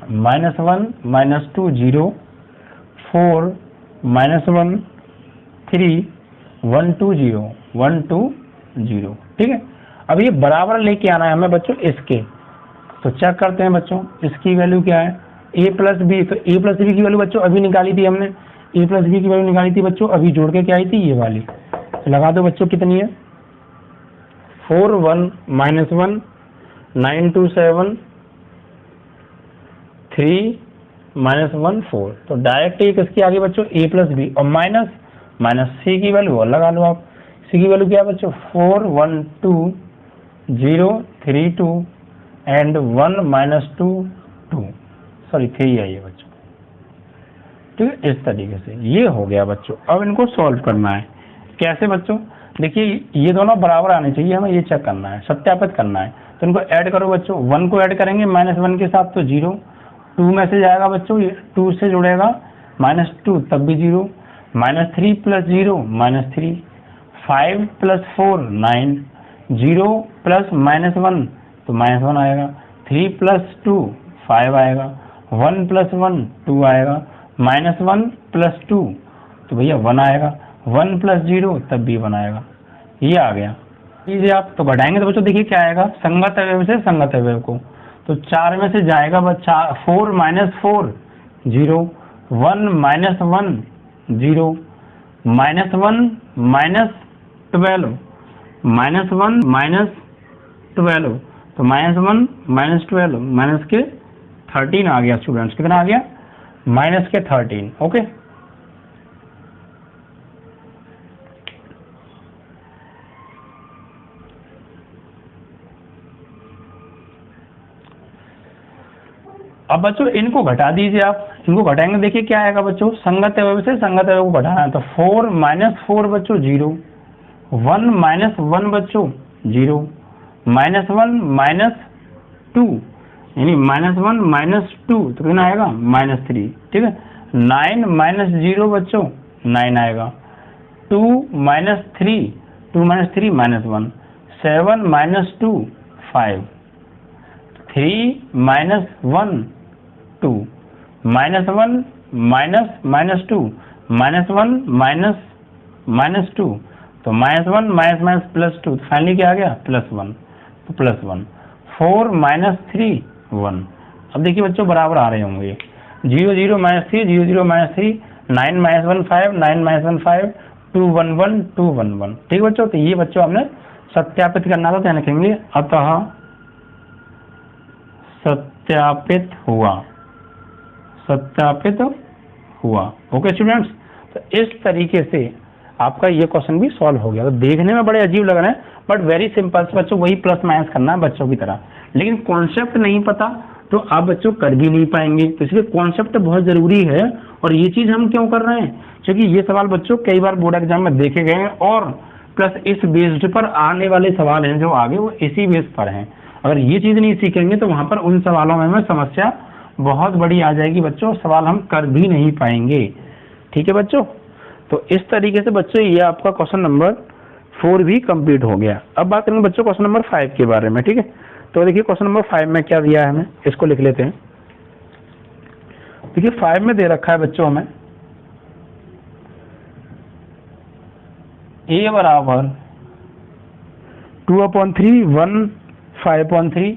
S1: -1 -2 0 4 -1 3 1 2 0 1 2 0। ठीक है, अब ये बराबर लेके आना है हमें बच्चों इसके, तो चेक करते हैं बच्चों इसकी वैल्यू क्या है a प्लस बी। तो a प्लस बी की वैल्यू बच्चों अभी निकाली थी हमने, a प्लस बी की वैल्यू निकाली थी बच्चों, अभी जोड़ के क्या आई थी ये वाली। तो लगा दो बच्चों कितनी है 4 1 -1 9 2 7 3 -1 4। तो डायरेक्ट एक इसकी आगे बच्चों a प्लस बी और माइनस सी की वैल्यू और लगा लो आप। सी की वैल्यू क्या है बच्चों 4 1 2 0 3 2 एंड 1 -2 2 सॉरी 3 है ये बच्चों। ठीक है, इस तरीके से ये हो गया बच्चों। अब इनको सॉल्व करना है, कैसे बच्चों, देखिए ये दोनों बराबर आने चाहिए, हमें ये चेक करना है, सत्यापित करना है। तो इनको ऐड करो बच्चों, 1 को ऐड करेंगे -1 के साथ तो 0, 2 में से जाएगा बच्चों, 2 से जुड़ेगा -2 तब भी 0, -3 + 0 -3, 5 + 4 9, 0 + -1 तो -1 आएगा, 3 + 2 5 आएगा, 1 + 1 2 आएगा, -1 + 2 तो भैया 1 आएगा, 1 + 0 तब भी 1 आएगा। ये आ गया, इसे आप तो घटाएंगे तो बच्चों देखिए क्या आएगा, संगत अवयव से संगत अवयव को, तो 4 में से जाएगा बच्चा 4 - 4 0, 1 - 1 0, -1 -12 -1 -12 तो -1 -12 माइनस के 13 आ गया स्टूडेंट्स, कितना आ गया माइनस के 13। ओके, अब बच्चों इनको घटा दीजिए आप, इनको घटाएंगे देखिए क्या आएगा बच्चों, संगत अवयव से संगत अवयव को घटाना है, तो 4 - 4 बच्चों 0, 1 - 1 बच्चों 0, -1 -2 यानी -1 -2 तो कितना आएगा -3। ठीक है, 9 - 0 बच्चों 9 आएगा, 2 - 3 2 - 3 -1, 7 - 2 5, 3 - 1 2, -1 -2 -1 -2 तो -1 +2 तो फाइनली क्या आ गया +1, तो +1, 4 - 3 1। अब देखिए बच्चों बराबर आ रहे होंगे, 0 0 -3 0 0 -3, 9 - 1 5 9 - 1 5, 2 1 1 2 1 1। ठीक है बच्चों, तो ये बच्चों हमने सत्यापित करना था, ध्यान रखेंगे, अतः सत्यापित हुआ, सत्यापित हुआ। ओके स्टूडेंट्स, तो इस तरीके से आपका ये क्वेश्चन भी सॉल्व हो गया। तो देखने में बड़े अजीब लग रहे हैं बट वेरी सिंपल बच्चों, वही प्लस माइनस करना है बच्चों की तरह, लेकिन कॉन्सेप्ट नहीं पता तो आप बच्चों कर भी नहीं पाएंगे। तो इसलिए कॉन्सेप्ट बहुत जरूरी है। और ये चीज हम क्यों कर रहे हैं, क्योंकि ये सवाल बच्चों कई बार बोर्ड एग्जाम में देखे गए हैं और प्लस इस बेस्ड पर आने वाले सवाल हैं जो आगे वो इसी बेस पर हैं। अगर ये चीज नहीं सीखेंगे तो वहां पर उन सवालों में समस्या बहुत बड़ी आ जाएगी बच्चों, सवाल हम कर भी नहीं पाएंगे। ठीक है बच्चों, तो इस तरीके से बच्चों ये आपका क्वेश्चन नंबर 4 भी कंप्लीट हो गया। अब बात करेंगे बच्चों क्वेश्चन नंबर 5 के बारे में। ठीक है, तो देखिए क्वेश्चन नंबर 5 में क्या दिया है हमें, इसको लिख लेते हैं। देखिए 5 में दे रखा है बच्चों हमें a बराबर 2/3 1 5/3,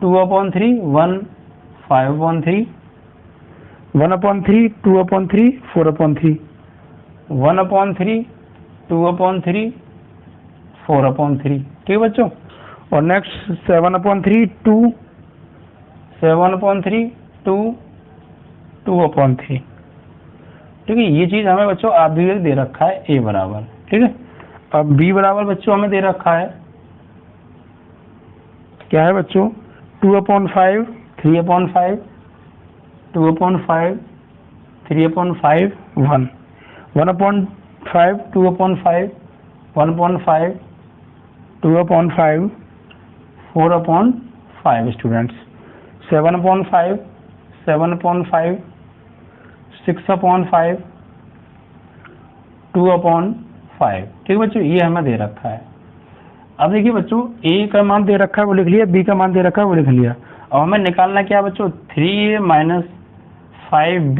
S1: 2/3 1 5/3, 1/3 2/3 4/3, 1/3 2/3 4/3। ठीक है बच्चों, और नेक्स्ट 7/3 2 7/3 2 2/3। ठीक है, ये चीज हमें बच्चों आप भी दे रखा है a बराबर। ठीक है, अब b बराबर बच्चों हमें दे रखा है क्या है बच्चों 2/5 3/5, 2/5, 3/5, 1, 1/5, 2/5, 1/5, 2/5, 4/5 स्टूडेंट्स, 7/5, 7/5, 6/5, 2/5। ठीक है बच्चों, ये हमें दे रखा है। अब देखिए बच्चों, ए का मान दे रखा है वो लिख लिया, बी का मान दे रखा है वो लिख लिया। अब हमें निकालना क्या बच्चों, 3a - 5b,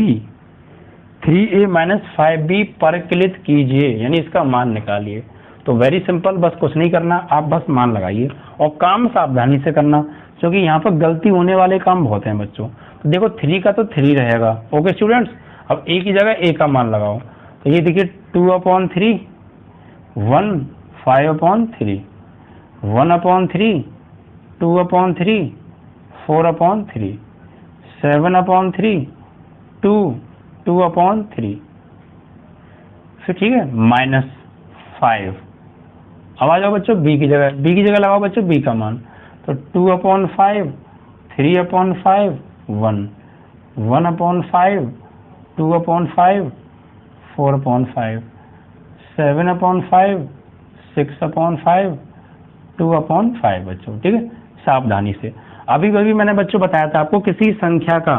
S1: 3a - 5b परिकलित कीजिए, यानी इसका मान निकालिए। तो वेरी सिंपल, बस कुछ नहीं करना, आप बस मान लगाइए और काम सावधानी से करना, क्योंकि यहाँ पर गलती होने वाले काम बहुत हैं बच्चों। तो देखो 3 का तो 3 रहेगा। ओके स्टूडेंट्स, अब ए की जगह ए का मान लगाओ। तो ये देखिए 2/3, 1, 5/3, 1/3, 2/3, 4/3, 7/3, 2, 2/3, फिर ठीक है -5। अब आ जाओ बच्चों बी की जगह, बी की जगह लगाओ बच्चों बी का मान। तो 2/5, 3/5, 1, 1/5, 2/5, 4/5, 7/5, 6/5, 2/5 बच्चों। ठीक है, सावधानी से। अभी मैंने बच्चों बताया था आपको, किसी संख्या का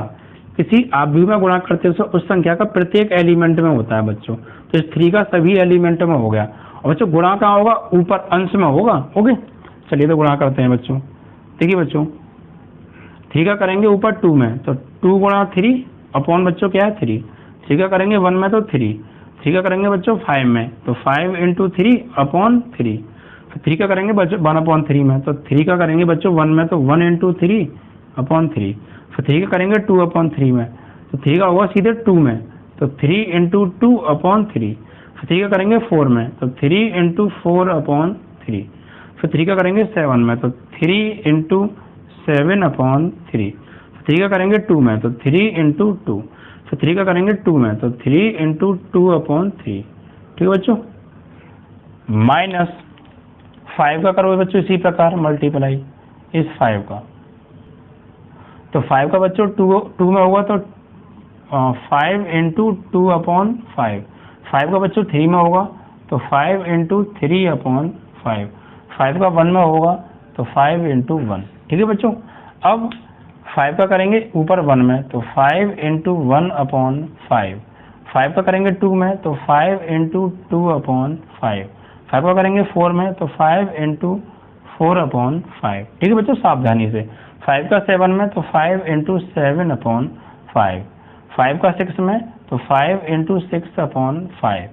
S1: किसी आव्यूह में गुणा करते हैं उस संख्या का प्रत्येक एलिमेंट में होता है बच्चों। तो इस 3 का सभी एलिमेंट में हो गया। और बच्चों गुणा कहाँ होगा, ऊपर अंश में होगा। ओके, चलिए तो गुणा करते हैं बच्चों। देखिए बच्चों 3 का करेंगे ऊपर 2 में, तो 2 गुणा 3 अपॉन बच्चों क्या है 3। 3 का करेंगे 1 में तो 3, 3 का करेंगे बच्चों 5 में, तो 5 × 3 अपॉन 3। 3 का करेंगे बच्चों 1/3 में, तो 3 का करेंगे बच्चों 1 में, तो 1 × 3 अपॉन 3। फिर 3 का करेंगे 2/3 में, तो 3 का होगा सीधे 2 में, तो 3 × 2/3। फिर 3 का करेंगे 4 में, तो 3 × 4/3। फिर 3 का करेंगे 7 में, तो 3 × 7/3। फिर 3 का करेंगे 2 में, तो 3 × 2। फिर 3 का करेंगे 2 में, तो 3 × 2/3। ठीक है बच्चों, -5 का करोगे बच्चों इसी प्रकार मल्टीप्लाई इस 5 का। तो 5 का बच्चों 2 में होगा, तो 5 × 2/5। 5 का बच्चों 3 में होगा, तो 5 × 3/5। 5 का 1 में होगा, तो 5 × 1। ठीक है बच्चों, अब 5 का करेंगे ऊपर 1 में, तो 5 × 1/5। 5 का करेंगे 2 में, तो 5 × 2/5। 5 का करेंगे 4 में, तो 5 × 4/5। ठीक है बच्चों, सावधानी से। 5 का 7 में, तो 5 × 7/5। 5 का 6 में, तो 5 × 6/5।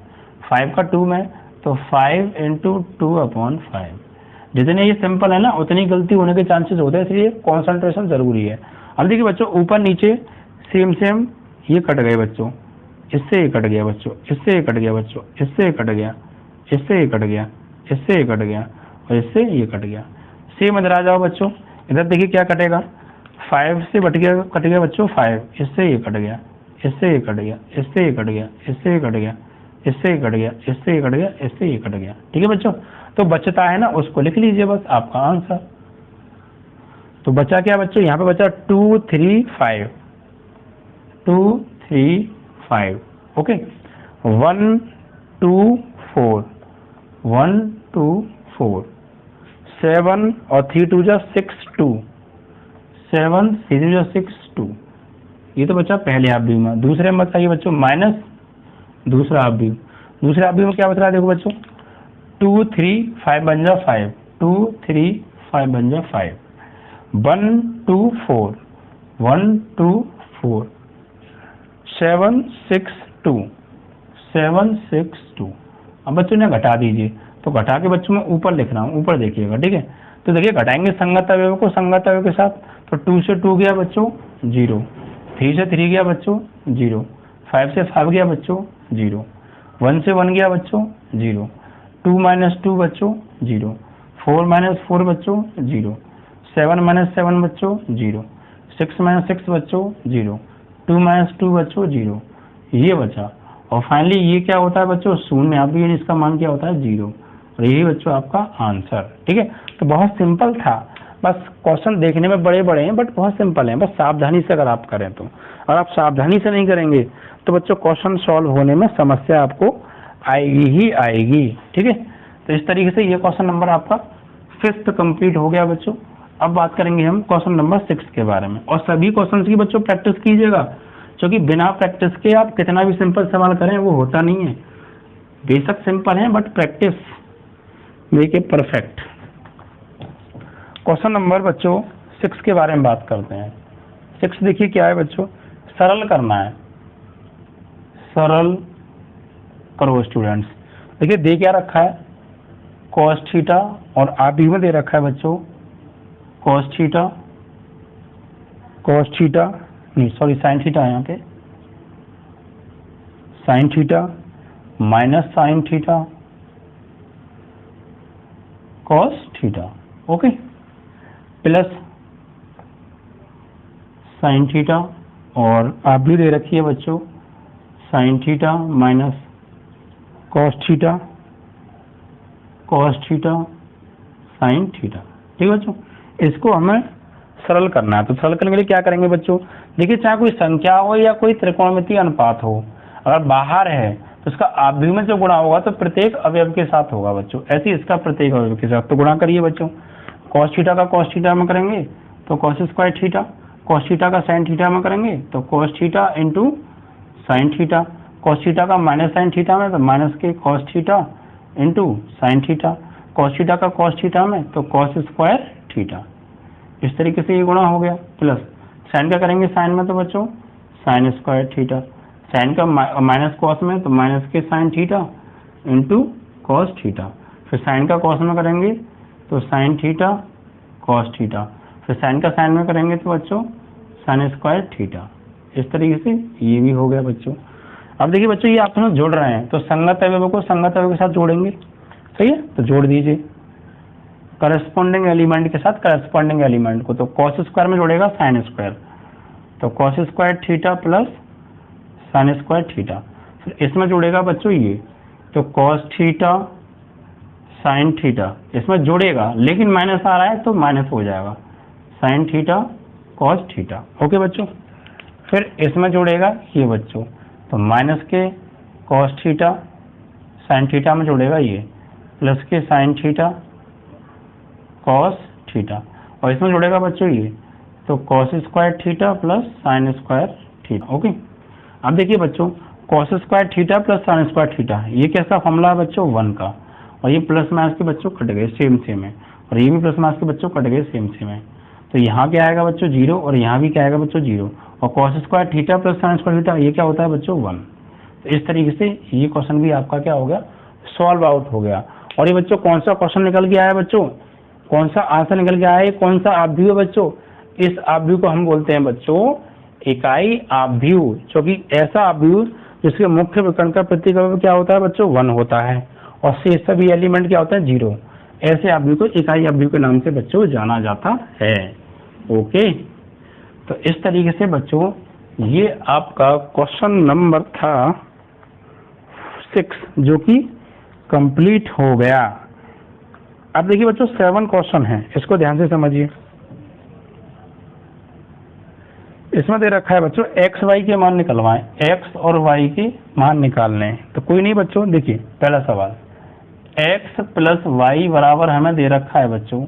S1: 5 का 2 में, तो 5 × 2/5। जितने ये सिंपल है ना, उतनी गलती होने के चांसेस होते हैं, इसलिए कंसंट्रेशन जरूरी है। अब देखिए बच्चों ऊपर नीचे सेम ये कट गए बच्चों, इससे ये कट गया बच्चों, इससे ये कट गया बच्चों, इससे ये कट गया, इससे ये कट गया, इससे ये कट गया और इससे ये कट गया। सेम इधर आ जाओ बच्चों, इधर देखिए क्या कटेगा, 5 से कट गया बच्चों 5, इससे ये कट गया, इससे ये कट गया, इससे ये कट गया, इससे ये कट गया, इससे ये कट गया, इससे ये कट गया, इससे ये कट गया। ठीक है बच्चों, तो बचता है ना उसको लिख लीजिए बस, आपका आंसर। तो बचा क्या बच्चों, यहाँ पे बचा 2, 3, 5, 2, 3, 5। ओके, 1, 2, 4, 1, 2, 4, 7 और 3 2 जा 6, 2, 7 3 जा 6, 2। ये तो बचा पहले आव्यूह में। दूसरे में बताइए बच्चों माइनस दूसरा आव्यूह। दूसरे आव्यूह में क्या बच रहा है देखो बच्चों, 2, 3, 5 बन जा 5, 2, 3, 5 बन जा 5, 1, 2, 4, 1, 2, 4, 7, 6, 2, 7, 6, 2। अब बच्चों ने घटा दीजिए, तो घटा के बच्चों में ऊपर लिख रहा हूँ, ऊपर देखिएगा। ठीक है, तो देखिए घटाएंगे संगत अवयव को संगत अवयव के साथ, तो 2 से 2 गया बच्चों 0, 3 से 3 गया बच्चों 0, 5 से 5 गया बच्चों 0, 1 से 1 गया बच्चों 0, 2 - 2 बच्चों 0, 4 - 4 बच्चों 0, 7 - 7 बच्चों 0, 6 - 6 बच्चों 0, 2 - 2 बच्चों 0, ये बचा। और फाइनली ये क्या होता है बच्चों, शून्य। आप भी इसका मान क्या होता है 0, और यही बच्चों आपका आंसर। ठीक है, तो बहुत सिंपल था, बस क्वेश्चन देखने में बड़े बड़े हैं बट बहुत सिंपल हैं, बस सावधानी से अगर आप करें तो। और आप सावधानी से नहीं करेंगे तो बच्चों क्वेश्चन सॉल्व होने में समस्या आपको आएगी ही आएगी। ठीक है, तो इस तरीके से ये क्वेश्चन नंबर आपका 5th कंप्लीट हो गया बच्चों। अब बात करेंगे हम क्वेश्चन नंबर 6 के बारे में। और सभी क्वेश्चन की बच्चों प्रैक्टिस कीजिएगा, क्योंकि बिना प्रैक्टिस के आप कितना भी सिंपल सवाल करें वो होता नहीं है। बेशक सिंपल है but practice make it perfect. Question number बच्चों 6 के बारे में बात करते हैं। 6 देखिए क्या है बच्चों, सरल करना है, सरल करो स्टूडेंट्स। देखिए दे क्या रखा है, cos थीटा, और आप भी में दे रखा है बच्चों cos थीटा नहीं सॉरी sin थीटा है यहाँ पे, sin theta minus sin theta cos theta, okay, plus sin theta, और आप भी दे रखी है बच्चों sin theta minus cos theta sin theta. ठीक है बच्चों, इसको हमें सरल करना है। तो सरल करने के लिए क्या करेंगे बच्चों, देखिए चाहे कोई संख्या हो या कोई त्रिकोणमितीय अनुपात हो, अगर बाहर है तो इसका आव्यूह में जो गुणा होगा तो प्रत्येक अवयव के साथ होगा बच्चों, ऐसे इसका प्रत्येक अवयव के साथ। तो गुणा करिए बच्चों, cos थीटा का cos थीटा में करेंगे तो cos square theta, cos theta का sin थीटा में करेंगे तो cos theta into sin theta, cos theta का माइनस sin थीटा में तो माइनस के cos theta into sin theta, cos theta का cos थीटा में तो cos स्क्वायर थीटा। इस तरीके से ये गुणा हो गया। प्लस साइन का करेंगे साइन में तो बच्चों साइन स्क्वायर थीटा, साइन का माइनस कॉस में तो माइनस के sine theta into cos theta, फिर साइन का कॉस में करेंगे तो साइन थीटा कॉस थीटा, फिर साइन का साइन में करेंगे तो बच्चों साइन स्क्वायर थीटा। इस तरीके से ये भी हो गया बच्चों। अब देखिए बच्चों ये आप जोड़ रहे हैं तो संगत अवयव को संगत अवयव के साथ जोड़ेंगे, सही है, तो जोड़ दीजिए करस्पॉन्डिंग एलिमेंट के साथ करस्पॉन्डिंग एलिमेंट को। तो कॉस स्क्वायर में जोड़ेगा साइन स्क्वायर, तो cos square theta plus sine square theta, फिर इसमें जोड़ेगा बच्चों ये तो कॉस थीटा साइन थीटा, इसमें जोड़ेगा लेकिन माइनस आ रहा है तो माइनस हो जाएगा sine theta cos theta, okay बच्चों। फिर इसमें जोड़ेगा ये बच्चों तो माइनस के कॉस थीटा साइन थीटा में जोड़ेगा ये प्लस के साइन थीटा कॉस थीटा, और इसमें जोड़ेगा बच्चों ये तो cos square theta plus sine square theta, okay. अब देखिए बच्चों cos square theta plus sine square theta, ये कैसा फॉर्मूला है बच्चों 1 का, और ये प्लस माइनस के बच्चों कट गए सेम सेम है, और ये भी प्लस माइनस के बच्चों कट गए सेम सेम है, तो यहाँ क्या आएगा बच्चों 0 और यहाँ भी क्या आएगा बच्चों 0, और cos square theta plus sine square theta ये क्या होता है बच्चों 1। तो इस तरीके से ये क्वेश्चन भी आपका क्या हो गया सॉल्व आउट हो गया। और ये बच्चों कौन सा क्वेश्चन निकल के आया बच्चों, कौन सा आंसर निकल के आया है, कौन सा आव्यूह बच्चों, इस आव्यूह को हम बोलते हैं बच्चों इकाई आव्यूह, क्योंकि ऐसा आव्यूह जिसके मुख्य विकर्ण का प्रत्येक अवयव क्या होता है बच्चों 1 होता है और शेष सभी एलिमेंट क्या होता है 0, ऐसे आव्यूह को इकाई आव्यूह के नाम से बच्चों जाना जाता है, ओके। तो इस तरीके से बच्चों ये आपका क्वेश्चन नंबर था 6 जो कि कंप्लीट हो गया। अब देखिए बच्चों 7 क्वेश्चन है, इसको ध्यान से समझिए। इसमें दे रखा है बच्चों एक्स वाई के मान निकलवाएं, एक्स और वाई के मान निकालने। तो कोई नहीं बच्चों, देखिए पहला सवाल एक्स प्लस वाई बराबर हमें दे रखा है बच्चों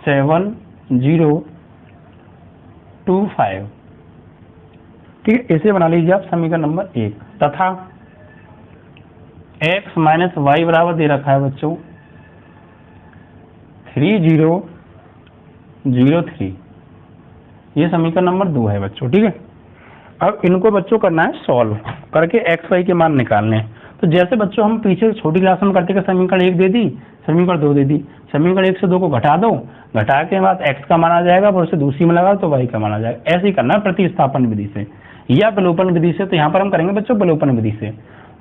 S1: 7025, ठीक है, इसे बना लीजिए आप समीकरण नंबर 1, तथा एक्स माइनस वाई बराबर दे रखा है बच्चों 3003, ये समीकरण नंबर 2 है बच्चों, ठीक है। अब इनको बच्चों करना है सॉल्व करके एक्स वाई के मान निकालने। तो जैसे बच्चों हम पीछे छोटी क्लास में करते समीकरण 1 दे दी, समीकरण 2 दे दी, समीकरण 1 से 2 को घटा दो, घटा के बाद एक्स का मान आ जाएगा और उसे दूसरी में लगा तो वाई का मान आ जाएगा। ऐसे ही करना है प्रतिस्थापन विधि से या विलोपन विधि से। तो यहाँ पर हम करेंगे बच्चों विलोपन विधि से।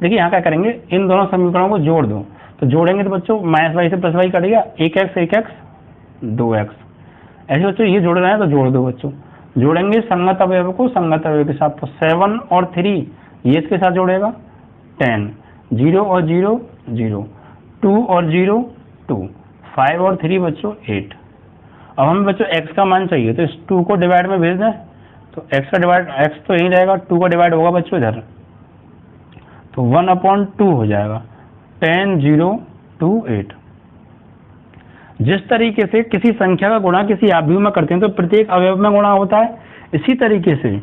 S1: देखिए यहाँ क्या करेंगे, इन दोनों समीकरणों को जोड़ दो, तो जोड़ेंगे तो बच्चों माइनस वाई से प्लस वाई कटेगा, 1x 2x, ऐसे बच्चों ये जोड़ रहे हैं तो जोड़ दो बच्चों। जोड़ेंगे संगत अवयव को संगत अवयव के साथ, तो 7 और 3 ये इसके साथ जोड़ेगा 10, 0 और 0 0, 2 और 0 2, 5 और 3 बच्चों 8, अब हमें बच्चों x का मान चाहिए, तो इस 2 को डिवाइड में भेज दें, तो x का डिवाइड, x तो यही रहेगा, 2 का डिवाइड होगा बच्चों इधर, तो 1/2 हो जाएगा, 10,028। जिस तरीके से किसी संख्या का गुणा किसी अवयव में करते हैं तो प्रत्येक अवयव में गुणा होता है, इसी तरीके से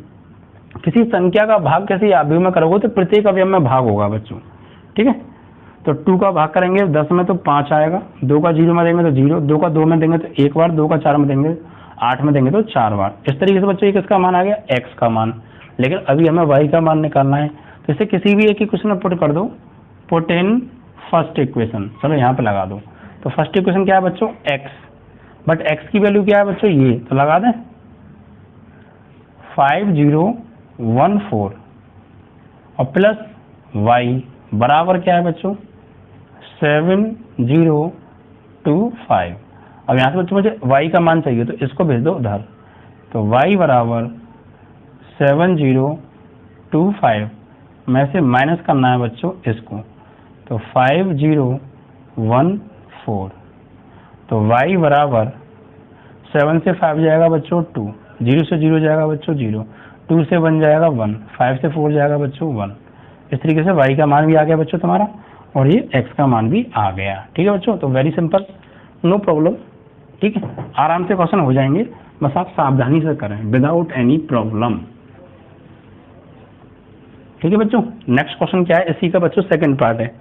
S1: किसी संख्या का भाग किसी अवयव में करोगे तो प्रत्येक अवयव में भाग होगा बच्चों। ठीक है, तो 2 का भाग करेंगे 10 में तो 5 आएगा, 2 का 0 में देंगे तो 0, 2 का 2 में देंगे तो 1 बार, 2 का 4 में देंगे 8 में देंगे तो 4 बार। इस तरीके से बच्चों ये किसका मान आ गया, x का मान। लेकिन अभी हमें y का मान निकालना है, तो इसे किसी भी एक इक्वेशन में पुट कर दो, पुट इन फर्स्ट इक्वेशन। चलो यहाँ पे लगा दो, तो फर्स्ट इक्वेशन क्या है बच्चों, x, बट x की वैल्यू क्या है बच्चों, ये तो लगा दें 5014 और प्लस y बराबर क्या है बच्चों 7025। अब यहाँ से बच्चों मुझे y का मान चाहिए तो इसको भेज दो उधर, तो y बराबर 7025 में से माइनस करना है बच्चों इसको, तो 5014, तो y बराबर 7 से 5 जाएगा बच्चों 2, 0 से 0 जाएगा बच्चों 0, 2 से 1 जाएगा 1, 5 से 4 जाएगा बच्चों 1। इस तरीके से y का मान भी आ गया बच्चों तुम्हारा, और ये x का मान भी आ गया। ठीक है बच्चों, तो वेरी सिंपल, नो प्रॉब्लम। ठीक है, आराम से क्वेश्चन हो जाएंगे, बस आप सावधानी से करें, विदाउट एनी प्रॉब्लम। ठीक है बच्चों, नेक्स्ट क्वेश्चन क्या है, इसी का बच्चों सेकंड पार्ट है।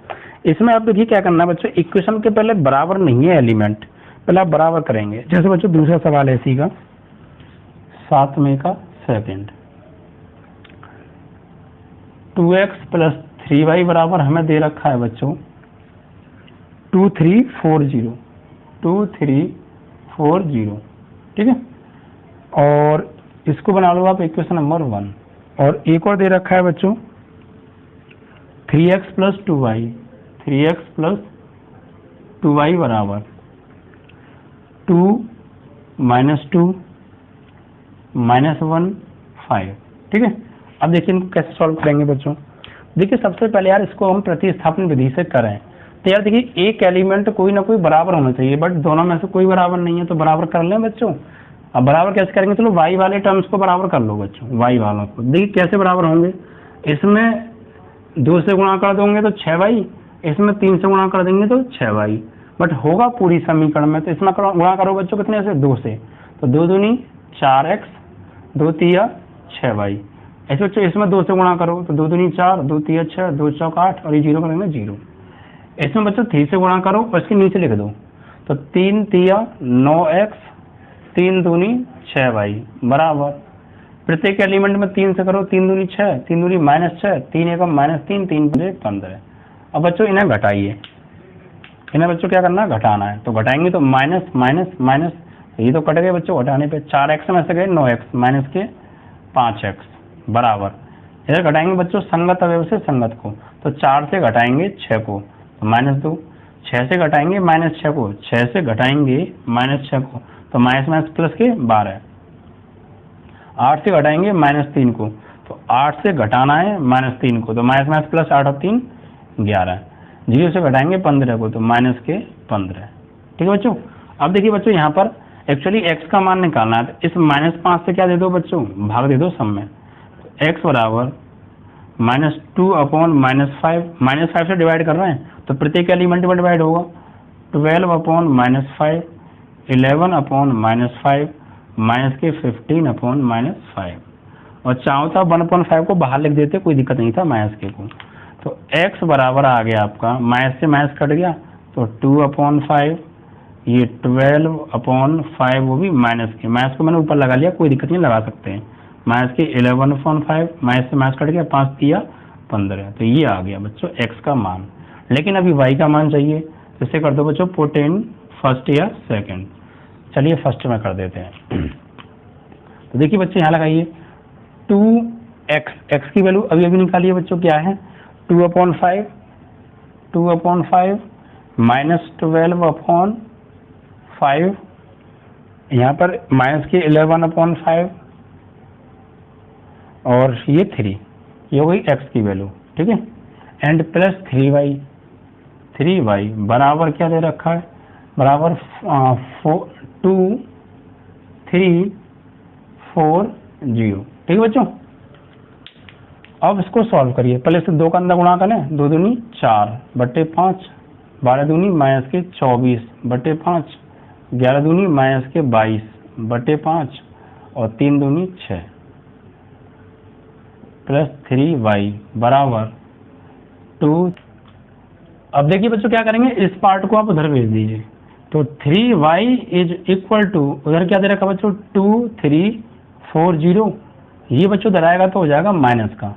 S1: इसमें आप देखिए क्या करना है बच्चों, इक्वेशन के पहले बराबर नहीं है एलिमेंट, पहले आप बराबर करेंगे। जैसे बच्चों दूसरा सवाल है इसी का 7वें का सेकंड, 2x + 3y बराबर हमें दे रखा है बच्चों 2340, 2340। ठीक है, और इसको बना लो आप इक्वेशन नंबर 1। और एक और दे रखा है बच्चों 3x + 2y, 3x + 2y बराबर 2 - 2 -1 5। ठीक है, अब देखिए इनको कैसे सॉल्व करेंगे बच्चों। देखिए सबसे पहले यार इसको हम प्रतिस्थापन विधि से करें, तो यार देखिए एक एलिमेंट कोई ना कोई बराबर होना चाहिए, बट दोनों में से कोई बराबर नहीं है, तो बराबर कर लें बच्चों। अब बराबर कैसे करेंगे, चलो y वाले टर्म्स को बराबर कर लो बच्चों, y वालों को। देखिए कैसे बराबर होंगे, इसमें 2 से गुणा कर दोगे तो 6y, इसमें 3 से गुणा कर देंगे तो 6y, बट होगा पूरी समीकरण में, तो इसमें गुणा करो बच्चों कितने से, 2 से, तो 2 दूनी 4x, 2 तिया 6y। ऐसे बच्चों इसमें 2 से गुणा करो तो 2 दूनी 4, 2 तिया 6, 2 चौक 8, और ये 0 करेंगे 0। इसमें बच्चों 3 से गुणा करो और इसके नीचे लिख दो, तो 3 तिया 9x, 3 दूनी 6y बराबर, प्रत्येक एलिमेंट में 3 से करो, 3 दूनी 6, 3 दूनी -6, 3 एकम -3, 3 पंजे 15। अब बच्चों इन्हें घटाइए, इन्हें बच्चों क्या करना है, घटाना है, तो घटाएंगे तो माइनस माइनस माइनस, ये तो कट गए बच्चों घटाने पे, 4x में से गए 9x माइनस के 5x बराबर, इधर घटाएंगे बच्चों संगत अवयव से संगत को, तो 4 से घटाएंगे 6 को तो -2, 6 से घटाएंगे -6 को, 6 से घटाएंगे -6 को तो माइनस माइनस प्लस के 12, 8 से घटाएंगे -3 को, तो 8 से घटाना है -3 को, तो माइनस माइनस प्लस 8 और 3 11, 0 से घटाएंगे 15 को तो माइनस के 15। ठीक है बच्चों, अब देखिए बच्चों यहाँ पर एक्चुअली x का मान निकालना है, तो इस -5 से क्या दे दो बच्चों, भाग दे दो सब में, तो x बराबर -2/-5, -5 से डिवाइड कर रहे हैं तो प्रत्येक एलिमेंट में डिवाइड होगा, 12/-5, 11/-5 माइनस के 15/-5, और चाहो तो 1/5 को बाहर लिख देते, कोई दिक्कत नहीं था माइनस के को। तो x बराबर आ गया आपका, माइनस से माइनस कट गया तो 2/5, ये 12/5 वो भी माइनस के, माइनस को मैंने ऊपर लगा लिया, कोई दिक्कत नहीं, लगा सकते हैं, माइनस के 11/5, माइनस से माइनस कट गया 5 तिया 15, तो ये आ गया बच्चों x का मान। लेकिन अभी y का मान चाहिए, तो इसे कर दो बच्चों पुट इन फर्स्ट या सेकंड। चलिए फर्स्ट में कर देते हैं। तो देखिए बच्चे यहाँ लगाइए 2x, x की वैल्यू अभी अभी निकालिए बच्चों, क्या है 2/5 -12/5, यहाँ पर माइनस के 11/5 और ये 3, ये हो गई x की वैल्यू। ठीक है, एंड प्लस 3y बराबर क्या दे रखा है, बराबर 2 340। ठीक है बच्चों, अब इसको सॉल्व करिए। पहले से 2 का अंदर गुणा करें, 2 दूनी 4 बटे 5, 12 दूनी माइनस के 24 बटे 5, 11 दूनी माइनस के 22 बटे 5 और 3 दूनी 6 प्लस 3y बराबर 2। अब देखिए बच्चों क्या करेंगे, इस पार्ट को आप उधर भेज दीजिए। तो 3y इज इक्वल टू, उधर क्या दे रखा बच्चों, 2340। ये बच्चों इधर आएगा तो हो जाएगा माइनस का,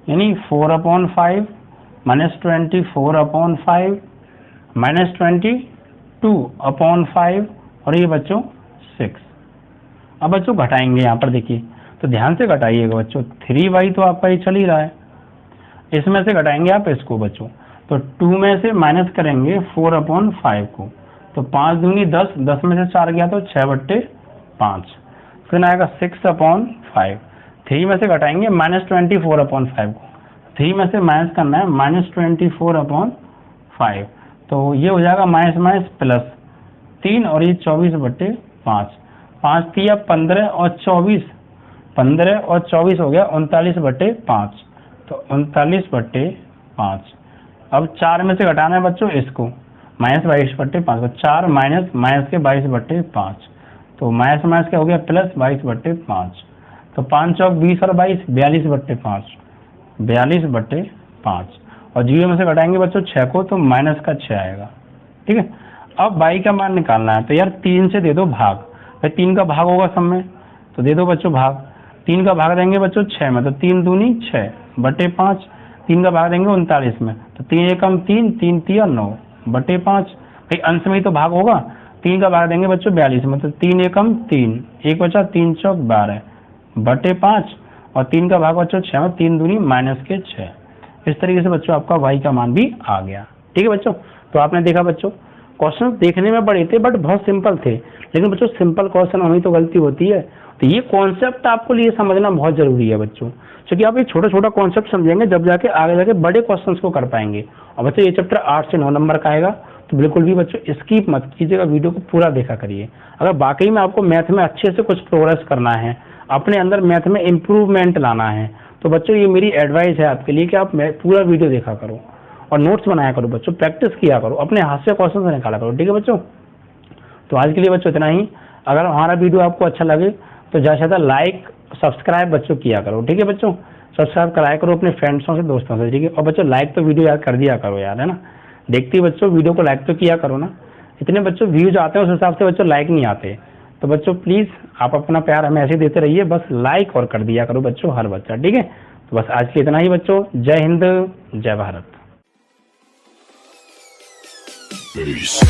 S1: यानी 4/5 माइनस 24/5 माइनस 22/5 और ये बच्चों 6। अब बच्चों घटाएंगे यहाँ पर, देखिए तो ध्यान से घटाइएगा बच्चों। 3y तो आपका ये चल ही रहा है, इसमें से घटाएंगे आप इसको बच्चों। तो 2 में से माइनस करेंगे 4/5 को, तो 5 दूनी 10, 10 में से 4 गया तो 6/5, फिर आएगा 6/5। 3 में से घटाएंगे माइनस 24/5 को, 3 में से माइनस करना है माइनस 24/5, तो ये हो जाएगा माइनस माइनस प्लस 3 और ये 24/5। 5 3 15 और 24, 15 और 24 हो गया 39/5, तो 39/5। अब 4 में से घटाना है बच्चों इसको, माइनस 22/5, 4 माइनस माइनस के 22/5, तो माइनस माइनस क्या हो गया प्लस 22/5, तो 5 चौक 20 और 22 42/5, 42/5 और 0 में से घटाएंगे बच्चों 6 को, तो माइनस का 6 आएगा। ठीक है, अब y का मान निकालना है, तो यार 3 से दे दो भाग, भाई 3 का भाग होगा सब में, तो दे दो बच्चों भाग। 3 का भाग देंगे बच्चों 6 में, तो 3 दूनी 6/5, 3 का भाग देंगे 39 में, तो 3 एकम 3, 3 3 9/5। भाई अंश में ही तो भाग होगा, 3 का भाग देंगे बच्चों 42 में, तो 3 एकम 3, 1 बचा 3 चौक 12/5 और 3 का भाग बच्चों 6 में, 3 दूनी माइनस के 6। इस तरीके से बच्चों आपका y का मान भी आ गया। ठीक है बच्चों, तो आपने देखा बच्चों क्वेश्चन देखने में बड़े थे बट बहुत सिंपल थे, लेकिन बच्चों सिंपल क्वेश्चन होनी तो गलती होती है। तो ये कॉन्सेप्ट आपको लिए समझना बहुत जरूरी है बच्चों, क्योंकि आप ये छोटा छोटा कॉन्सेप्ट समझेंगे जब जाके आगे जाके बड़े क्वेश्चंस को कर पाएंगे। और बच्चों ये चैप्टर 8 से 9 नंबर का आएगा, तो बिल्कुल भी बच्चों स्किप मत कीजिएगा, वीडियो को पूरा देखा करिए। अगर वाकई में आपको मैथ में अच्छे से कुछ प्रोग्रेस करना है, अपने अंदर मैथ में इम्प्रूवमेंट लाना है, तो बच्चों ये मेरी एडवाइस है आपके लिए कि आप पूरा वीडियो देखा करो और नोट्स बनाया करो बच्चों, प्रैक्टिस किया करो, अपने हाथ से क्वेश्चन निकाला करो। ठीक है बच्चों, तो आज के लिए बच्चों इतना ही। अगर हमारा वीडियो आपको अच्छा लगे तो ज़्यादा से ज़्यादा लाइक सब्सक्राइब बच्चों किया करो। ठीक है बच्चों, सब्सक्राइब कराया करो अपने फ्रेंड्सों से, दोस्तों से। ठीक है, और बच्चों लाइक तो वीडियो याद कर दिया करो यार, है ना, देखते ही बच्चों वीडियो को लाइक तो किया करो ना। इतने बच्चों व्यूज आते हैं उस हिसाब से बच्चों लाइक नहीं आते, तो बच्चों प्लीज़ आप अपना प्यार हमें ऐसे देते रहिए, बस लाइक और कर दिया करो बच्चों हर बच्चा। ठीक है, तो बस आज के इतना ही बच्चों। जय हिंद, जय भारत। Peace.